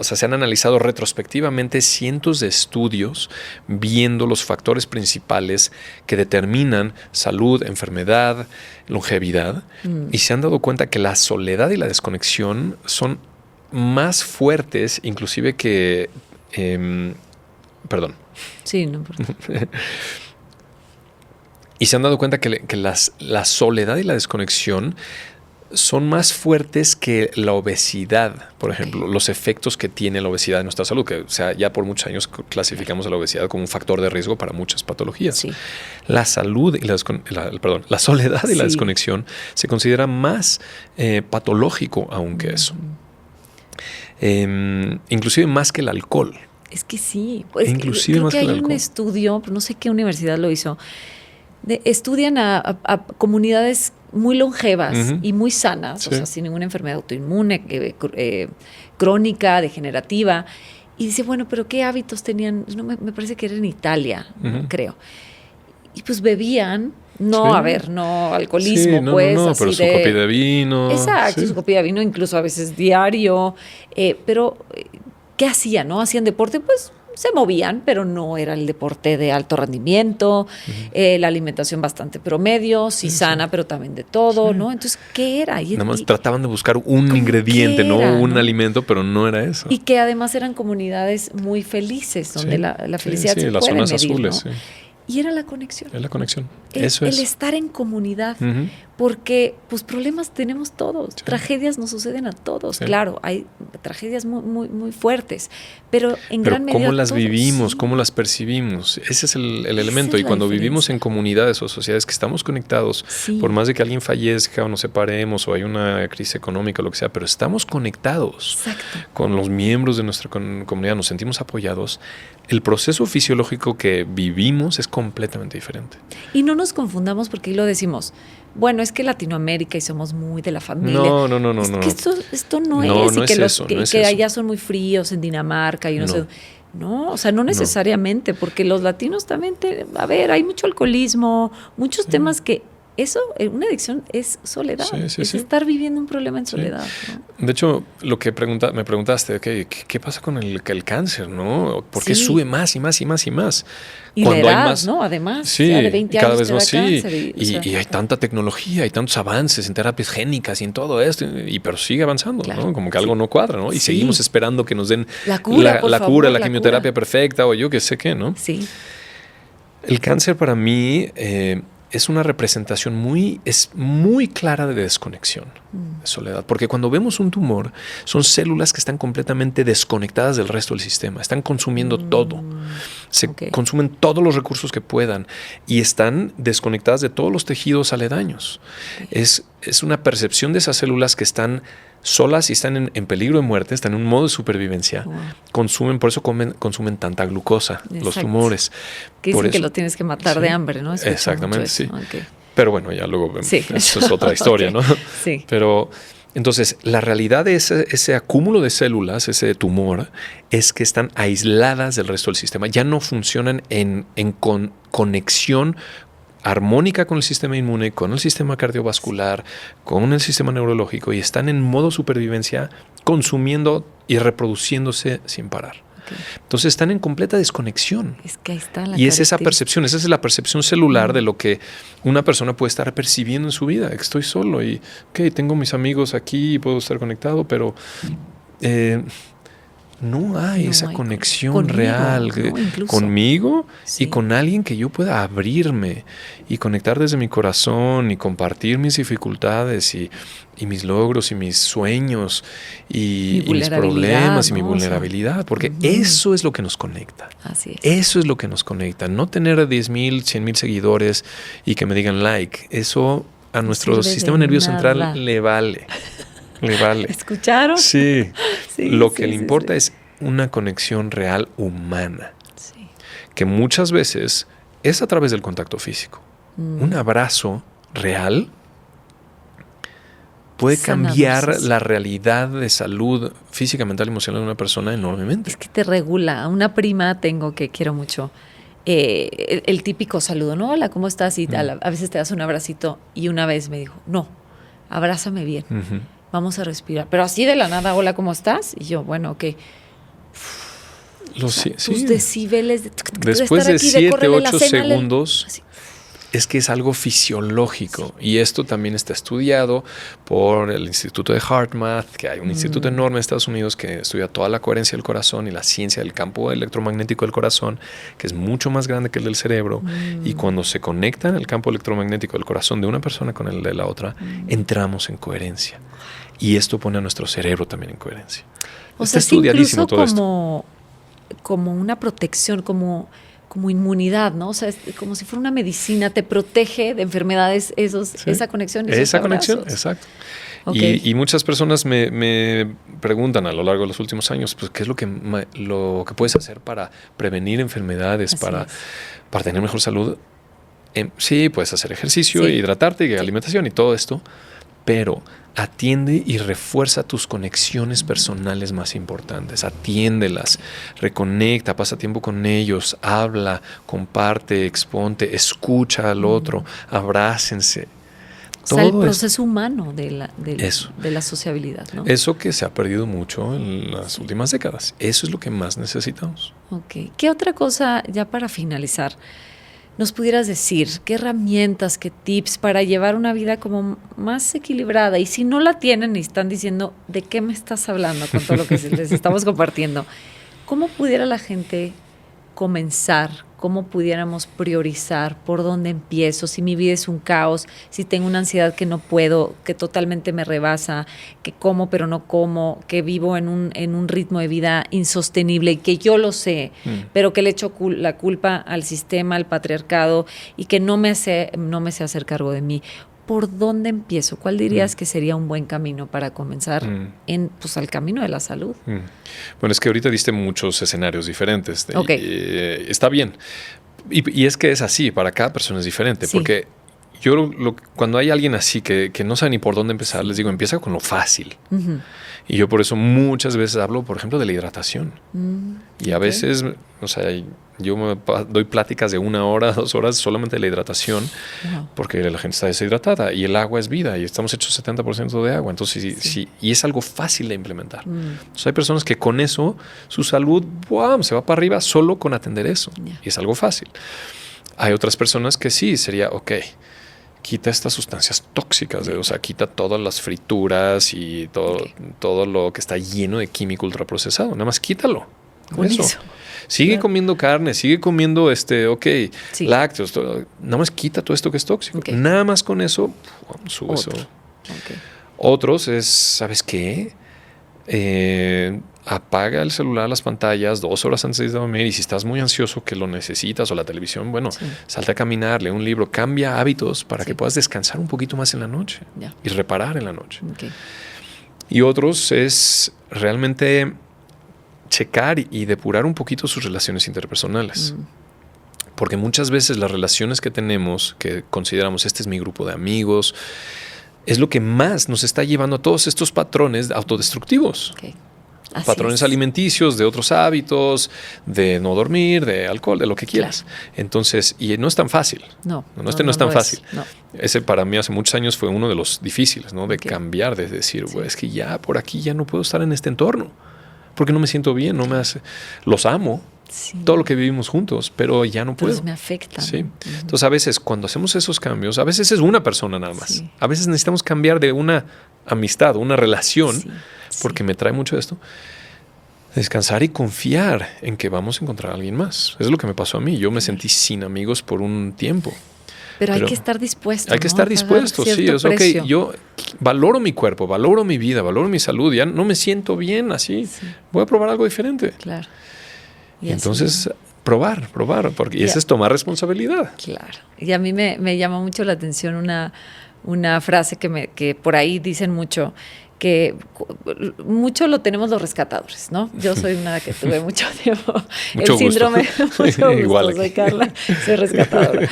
se han analizado retrospectivamente cientos de estudios viendo los factores principales que determinan salud, enfermedad, longevidad. Y se han dado cuenta que la soledad y la desconexión son más fuertes inclusive que... perdón. Sí, no importa. Y se han dado cuenta que la soledad y la desconexión son más fuertes que la obesidad, por ejemplo, los efectos que tiene la obesidad en nuestra salud, que o sea, ya por muchos años clasificamos a la obesidad como un factor de riesgo para muchas patologías. Sí. La salud y la soledad y la desconexión se considera más patológico aún que eso. Inclusive más que el alcohol. Es que sí. Inclusive creo más que que el hay alcohol. Un estudio, no sé qué universidad lo hizo, estudian a comunidades muy longevas Ujú. y muy sanas, Sí. o sea, sin ninguna enfermedad autoinmune, crónica, degenerativa. Y dice, bueno, pero ¿qué hábitos tenían? No, me parece que era en Italia, Ujú. creo. Y pues bebían, no, Sí. a ver, no alcoholismo, Sí, no, pues, no, así pero su copia de vino. Exacto, Sí. su copia de vino, incluso a veces diario. Pero, ¿qué hacían, no? Hacían deporte, pues se movían, pero no era el deporte de alto rendimiento, la alimentación bastante promedio, sí sana, pero también de todo, Sí. ¿no? Entonces, ¿qué era? Nada más trataban de buscar un ¿cómo ingrediente, qué no era, un no? alimento, pero no era eso. Y que además eran comunidades muy felices, donde Sí. la Sí, felicidad sí, se las puede zonas medir, azules, ¿no? sí. Y era la conexión. Es la conexión. El Eso es. estar en comunidad, Ujú. porque pues problemas tenemos todos, Sí. tragedias nos suceden a todos, Sí. claro, hay tragedias muy, muy, muy fuertes, pero en Pero gran medida cómo las todos, vivimos, sí. cómo las percibimos, ese es el elemento. es Y la cuando vivimos diferencia. en comunidades o sociedades que estamos conectados, Sí. por más de que alguien fallezca o nos separemos o hay una crisis económica o lo que sea, pero estamos conectados Exacto. con los miembros de nuestra comunidad, nos sentimos apoyados, el proceso fisiológico que vivimos es completamente diferente. Y no nos confundamos porque ahí lo decimos, bueno, es que Latinoamérica y somos muy de la familia. No. Es que esto no, No, es. no Y que, es los, eso, que, no y es que eso. allá son muy fríos en Dinamarca y no No. sé. No, o sea, no necesariamente, porque los latinos también, a ver, hay mucho alcoholismo, muchos temas que eso, una adicción es soledad, Sí, es sí. estar viviendo un problema en Sí. soledad, ¿no? De hecho, lo que me preguntaste, okay, ¿qué pasa con el cáncer? ¿No? ¿Por qué Sí. sube más y más y más y más? Y Cuando la edad, hay más, ¿no? Además, sí, ya de 20 y cada años vez te más da sí. cáncer. Y hay tanta tecnología, hay tantos avances en terapias génicas y en todo esto, pero sigue avanzando, Claro. ¿no? Como que algo no cuadra, ¿no? Y Sí. seguimos esperando que nos den La cura, por la favor, cura, la la quimioterapia cura. perfecta o yo qué sé qué, ¿no? Sí, El cáncer para mí es una representación es muy clara de desconexión, de soledad. Porque cuando vemos un tumor, son células que están completamente desconectadas del resto del sistema. Están consumiendo todo. Se ok. consumen todos los recursos que puedan y están desconectadas de todos los tejidos aledaños. Es una percepción de esas células que están solas y están en peligro de muerte, están en un modo de supervivencia. Wow. Por eso consumen tanta glucosa, los Exacto. tumores. Que Por dicen que eso. lo tienes que matar Sí. de hambre, ¿no? Escucho Exactamente, mucho eso. sí. Ok. Pero bueno, ya luego vemos. Sí. Eso es otra historia, Ok. ¿no? Sí. Pero entonces, la realidad de ese acúmulo de células, ese tumor, es que están aisladas del resto del sistema. Ya no funcionan en conexión armónica con el sistema inmune, con el sistema cardiovascular, con el sistema neurológico y están en modo supervivencia consumiendo y reproduciéndose sin parar. Ok. Entonces están en completa desconexión. Es que ahí está la Y es esa característica. percepción, esa es la percepción celular de lo que una persona puede estar percibiendo en su vida. Estoy solo y, ok, tengo mis amigos aquí y puedo estar conectado, pero no hay No esa hay conexión conmigo, real ¿no? Incluso. conmigo Sí. y con alguien que yo pueda abrirme y conectar desde mi corazón y compartir mis dificultades y mis logros y mis sueños y mis problemas y mi ¿no? O sea, vulnerabilidad, porque ujú. eso es lo que nos conecta. Así es. Eso es lo que nos conecta. No tener 10,000, 100,000 seguidores y que me digan like. Eso a nuestro sirve de sistema nervioso nada. central le vale. Le vale. ¿Escucharon? Sí. Sí, Lo sí, que le sí, importa sí. es una conexión real humana, Sí. que muchas veces es a través del contacto físico. Un abrazo real puede Sanador, cambiar sí, sí. la realidad de salud física, mental y emocional de una persona enormemente. Es que te regula. Una prima tengo que quiero mucho. El típico saludo, ¿no? Hola, ¿cómo estás? Y a veces te das un abracito. Y una vez me dijo, no, abrázame bien. Ujú. Vamos a respirar. Pero así de la nada, hola, ¿cómo estás? Y yo, bueno, ok. Tus decibeles de Después estar de aquí, 7, córrele la 8 cena, segundos, así. es que es algo fisiológico. Y esto también está estudiado por el Instituto de HeartMath, que hay un instituto enorme en Estados Unidos que estudia toda la coherencia del corazón y la ciencia del campo electromagnético del corazón, que es mucho más grande que el del cerebro. Y cuando se conecta el campo electromagnético del corazón de una persona con el de la otra, entramos en coherencia. Y esto pone a nuestro cerebro también en coherencia. O Está sea, es estudiadísimo incluso todo esto. como una protección, como inmunidad, ¿no? O sea, es como si fuera una medicina, te protege de enfermedades, Sí. esa conexión. Esos Esa conexión, abrazos. exacto. Ok. Y muchas personas me preguntan a lo largo de los últimos años, pues, ¿qué es lo que puedes hacer para prevenir enfermedades, Así para es. tener mejor salud? Sí, puedes hacer ejercicio, Sí. hidratarte, y alimentación y todo esto, pero atiende y refuerza tus conexiones personales más importantes. Atiéndelas, reconecta, pasa tiempo con ellos, habla, comparte, exponte, escucha al otro, abrácense. O sea, el Todo proceso humano de Eso. la sociabilidad, ¿no? eso que se ha perdido mucho en las últimas décadas. Eso es lo que más necesitamos. Ok. ¿Qué otra cosa, ya para finalizar, nos pudieras decir? ¿Qué herramientas, qué tips para llevar una vida como más equilibrada? Y si no la tienen y están diciendo, ¿de qué me estás hablando con todo lo que les estamos compartiendo? ¿Cómo pudiera la gente comenzar? ¿Cómo pudiéramos priorizar? ¿Por dónde empiezo? Si mi vida es un caos, si tengo una ansiedad que no puedo, que totalmente me rebasa, que como pero no como, que vivo en un ritmo de vida insostenible y que yo lo sé, pero que le echo la culpa al sistema, al patriarcado y que no me sé hacer cargo de mí. ¿Por dónde empiezo? ¿Cuál dirías que sería un buen camino para comenzar al camino de la salud? Bueno, es que ahorita diste muchos escenarios diferentes. Ok. Está bien. Y es que es así, para cada persona es diferente. Sí. Porque yo cuando hay alguien así que no sabe ni por dónde empezar, les digo, empieza con lo fácil. Ujú. Y yo por eso muchas veces hablo, por ejemplo, de la hidratación. Y a Ok. veces, o sea, yo doy pláticas de 1 hora, 2 horas solamente de la hidratación, Wow. porque la gente está deshidratada y el agua es vida y estamos hechos 70% de agua. Entonces, sí, y es algo fácil de implementar. Entonces, hay personas que con eso su salud ¡buam!, se va para arriba solo con atender eso. Yeah. Y es algo fácil. Hay otras personas que sí, sería, ok, quita estas sustancias tóxicas, o sea, quita todas las frituras y todo lo que está lleno de químico ultraprocesado. Nada más quítalo. Con eso. Eso. Sigue Claro. comiendo carne, sigue comiendo Sí. lácteos, nada más quita todo esto que es tóxico. Ok. Nada más con eso, sube eso. Otro. Ok. Otros es, ¿sabes qué? Apaga el celular, las pantallas 2 horas antes de dormir, y si estás muy ansioso que lo necesitas o la televisión, bueno, Sí. salte a caminar, lee un libro, cambia hábitos para Sí. que puedas descansar un poquito más en la noche Ya. y reparar en la noche. Ok. Y otros es realmente checar y depurar un poquito sus relaciones interpersonales. Porque muchas veces las relaciones que tenemos, que consideramos este es mi grupo de amigos, es lo que más nos está llevando a todos estos patrones autodestructivos. Ok. Así Patrones es. alimenticios, de otros hábitos, de no dormir, de alcohol, de lo que quieras. Entonces, y no es tan fácil. No no es tan lo fácil. No. Ese para mí hace muchos años fue uno de los difíciles, ¿no? De Ok. cambiar, de decir, Sí. güey, es que ya por aquí ya no puedo estar en este entorno. Porque no me siento bien, no me hace... Los amo, Sí. todo lo que vivimos juntos, pero ya no puedo. Entonces me afecta. Sí. ¿no? Entonces, a veces cuando hacemos esos cambios, a veces es una persona nada más. Sí. A veces necesitamos cambiar de una amistad, una relación, Sí, porque me trae mucho esto. Descansar y confiar en que vamos a encontrar a alguien más. Es lo que me pasó a mí. Yo me sentí sin amigos por un tiempo. Pero hay Pero que estar dispuesto. Hay que ¿no? estar A pagar dispuesto, sí. cierto Es ok, precio. yo valoro mi cuerpo, valoro mi vida, valoro mi salud. Ya no me siento bien así. Sí. Voy a probar algo diferente. Claro. Y entonces, probar, porque eso es tomar responsabilidad. Claro. Y a mí me llama mucho la atención una frase que por ahí dicen mucho, que mucho lo tenemos los rescatadores, ¿no? Yo soy una que tuve mucho tiempo Mucho el síndrome. gusto. Mucho gusto, Igual soy aquí. Carla, soy rescatadora.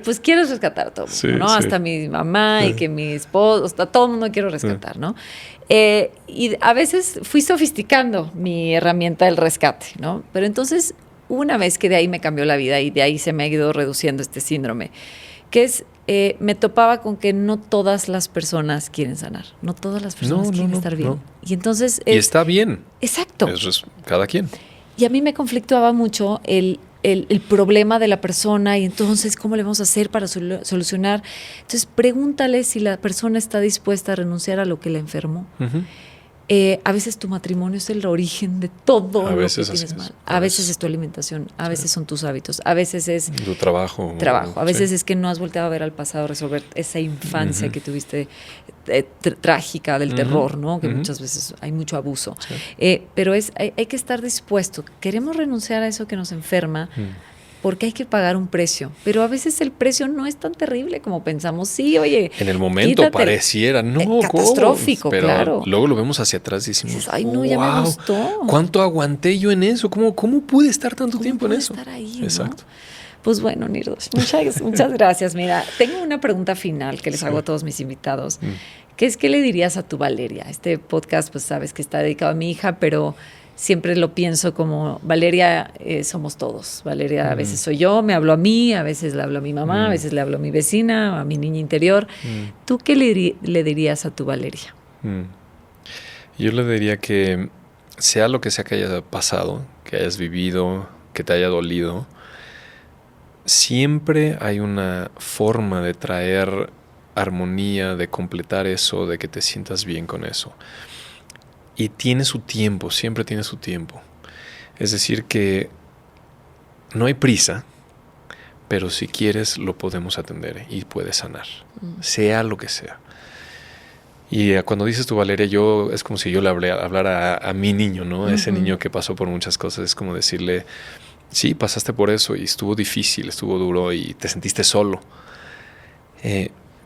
Pues quieres rescatar a todo el mundo, Sí, ¿no? sí. Hasta mi mamá y que mi esposo, hasta todo el mundo quiero rescatar, ¿no? Y a veces fui sofisticando mi herramienta del rescate, ¿no? Pero entonces, una vez que de ahí me cambió la vida y de ahí se me ha ido reduciendo este síndrome, que es, me topaba con que no todas las personas quieren sanar, no todas las personas quieren estar bien. no. Y entonces Y está bien. Exacto. Eso es cada quien. Y a mí me conflictuaba mucho el problema de la persona y entonces, ¿cómo le vamos a hacer para solucionar? Entonces, pregúntale si la persona está dispuesta a renunciar a lo que la enfermó. Ujú. A veces tu matrimonio es el origen de todo A lo que veces tienes así es. mal. A veces es tu alimentación, a veces son tus hábitos, a veces es Tu trabajo. trabajo, a veces Sí. es que no has volteado a ver al pasado, resolver esa infancia Ujú. que tuviste trágica del Ujú. terror, ¿no? Que Ujú. muchas veces hay mucho abuso. Sí. Pero hay que estar dispuesto. Queremos renunciar a eso que nos enferma. Porque hay que pagar un precio, pero a veces el precio no es tan terrible como pensamos. Sí, oye, En el momento quítate. pareciera, no, ¿cómo? Catastrófico, pero claro. luego lo vemos hacia atrás y decimos, Dices, ay, no, ya me "Wow, gustó". ¿Cuánto aguanté yo en eso? ¿Cómo pude estar tanto ¿Cómo tiempo en pude eso? estar ahí, no? Exacto. Pues bueno, Nirdosh, muchas gracias. Mira, tengo una pregunta final que les hago a todos mis invitados, que es, ¿qué le dirías a tu Valeria? Este podcast, pues sabes que está dedicado a mi hija, pero siempre lo pienso como Valeria, somos todos. Valeria a veces soy yo, me hablo a mí, a veces le hablo a mi mamá, a veces le hablo a mi vecina, a mi niña interior. ¿Tú qué le dirías a tu Valeria? Yo le diría que sea lo que sea que haya pasado, que hayas vivido, que te haya dolido, siempre hay una forma de traer armonía, de completar eso, de que te sientas bien con eso. Y tiene su tiempo, siempre tiene su tiempo. Es decir que no hay prisa, pero si quieres lo podemos atender y puedes sanar, sea lo que sea. Y cuando dices tú, Valeria, es como si yo le hablara a mi niño, ¿no? A ese niño que pasó por muchas cosas. Es como decirle, sí, pasaste por eso y estuvo difícil, estuvo duro y te sentiste solo.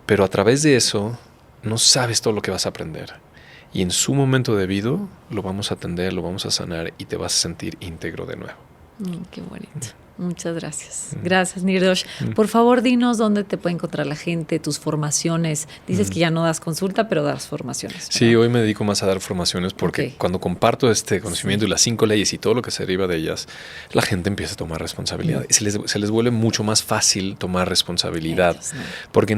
Pero a través de eso no sabes todo lo que vas a aprender. Y en su momento debido lo vamos a atender, lo vamos a sanar y te vas a sentir íntegro de nuevo. Qué bonito. Muchas gracias. Gracias, Nirdosh. Por favor, dinos dónde te puede encontrar la gente, tus formaciones. Dices que ya no das consulta, pero das formaciones, ¿verdad? Sí, hoy me dedico más a dar formaciones porque cuando comparto este conocimiento y las 5 leyes y todo lo que se deriva de ellas, la gente empieza a tomar responsabilidad. Y se les vuelve mucho más fácil tomar responsabilidad porque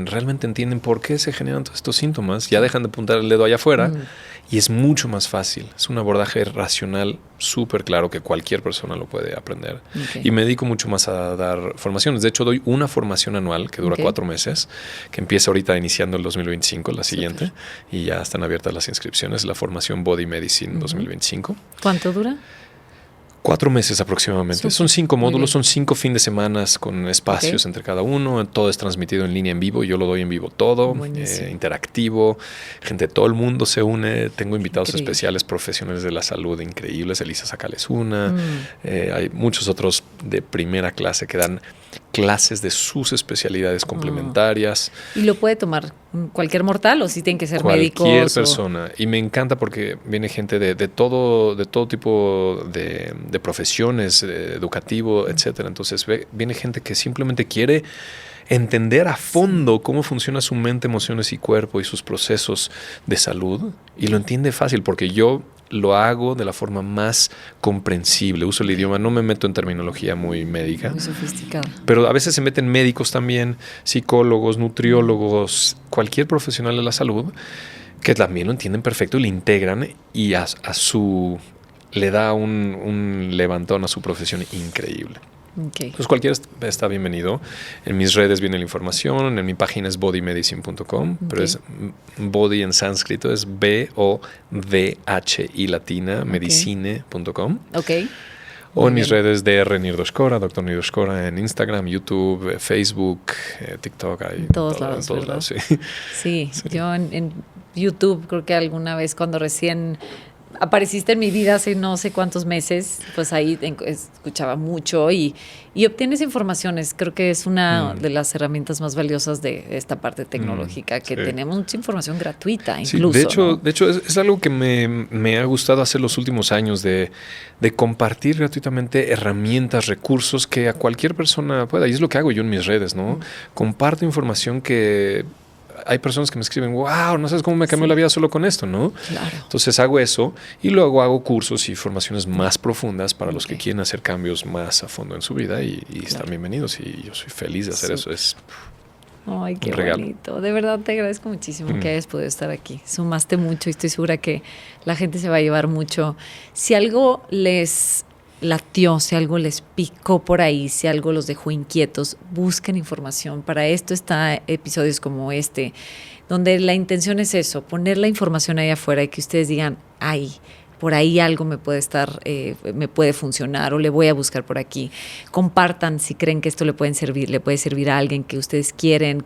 realmente entienden por qué se generan todos estos síntomas. Ya dejan de apuntar el dedo allá afuera y es mucho más fácil. Es un abordaje racional súper claro que cualquier persona lo puede aprender. Y me dedico mucho más a dar formaciones. De hecho, doy una formación anual que dura 4 meses, que empieza ahorita iniciando el 2025, la siguiente, y ya están abiertas las inscripciones. La formación Body Medicine 2025. ¿Cuánto dura? 4 meses aproximadamente. Super. Son 5 módulos, son 5 fines de semana con espacios entre cada uno. Todo es transmitido en línea en vivo. Yo lo doy en vivo todo, interactivo. Gente de todo el mundo se une. Tengo invitados especiales, profesionales de la salud increíbles. Elisa Sacales una. Hay muchos otros de primera clase que dan clases de sus especialidades complementarias. ¿Y lo puede tomar cualquier mortal o si tienen que ser médicos? Cualquier persona. Y me encanta porque viene gente de todo tipo de profesiones, educativo, etcétera. Entonces viene gente que simplemente quiere entender a fondo cómo funciona su mente, emociones y cuerpo y sus procesos de salud. Y lo entiende fácil porque yo lo hago de la forma más comprensible. Uso el idioma, no me meto en terminología muy médica. Muy sofisticada. Pero a veces se meten médicos también, psicólogos, nutriólogos, cualquier profesional de la salud que también lo entienden perfecto y le integran y le da un levantón a su profesión increíble. Entonces cualquiera está bienvenido. En mis redes viene la información, en mi página es bodymedicine.com, pero es body en sánscrito, es BODHI latina, medicine.com. O en mis redes DR Nirdosh Kora, Dr. Nirdosh Kora en Instagram, YouTube, Facebook, TikTok. En todos lados, sí. Yo en YouTube creo que alguna vez cuando recién apareciste en mi vida hace no sé cuántos meses, pues ahí escuchaba mucho y obtienes informaciones. Creo que es una de las herramientas más valiosas de esta parte tecnológica, que tenemos mucha información gratuita incluso. Sí, de hecho es algo que me ha gustado hacer los últimos años, de compartir gratuitamente herramientas, recursos que a cualquier persona pueda. Y es lo que hago yo en mis redes, ¿no? Comparto información que hay personas que me escriben, wow, no sabes cómo me cambió la vida solo con esto, ¿no? Claro. Entonces hago eso y luego hago cursos y formaciones más profundas para los que quieren hacer cambios más a fondo en su vida y están bienvenidos. Y yo soy feliz de hacer eso. Ay, qué bonito. De verdad te agradezco muchísimo que hayas podido estar aquí. Sumaste mucho y estoy segura que la gente se va a llevar mucho. Si algo les latió, si algo les picó por ahí, si algo los dejó inquietos, busquen información. Para esto está episodios como este, donde la intención es eso, poner la información ahí afuera y que ustedes digan, ay, por ahí algo me puede funcionar o le voy a buscar por aquí. Compartan si creen que esto le puede servir a alguien que ustedes quieren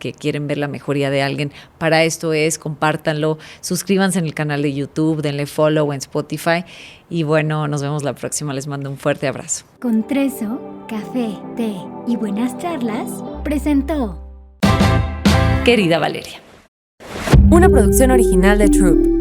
ver la mejoría de alguien. Para esto compártanlo, suscríbanse en el canal de YouTube, denle follow en Spotify y bueno, nos vemos la próxima. Les mando un fuerte abrazo. Con Treso, café, té y buenas charlas, presentó Querida Valeria. Una producción original de Troop.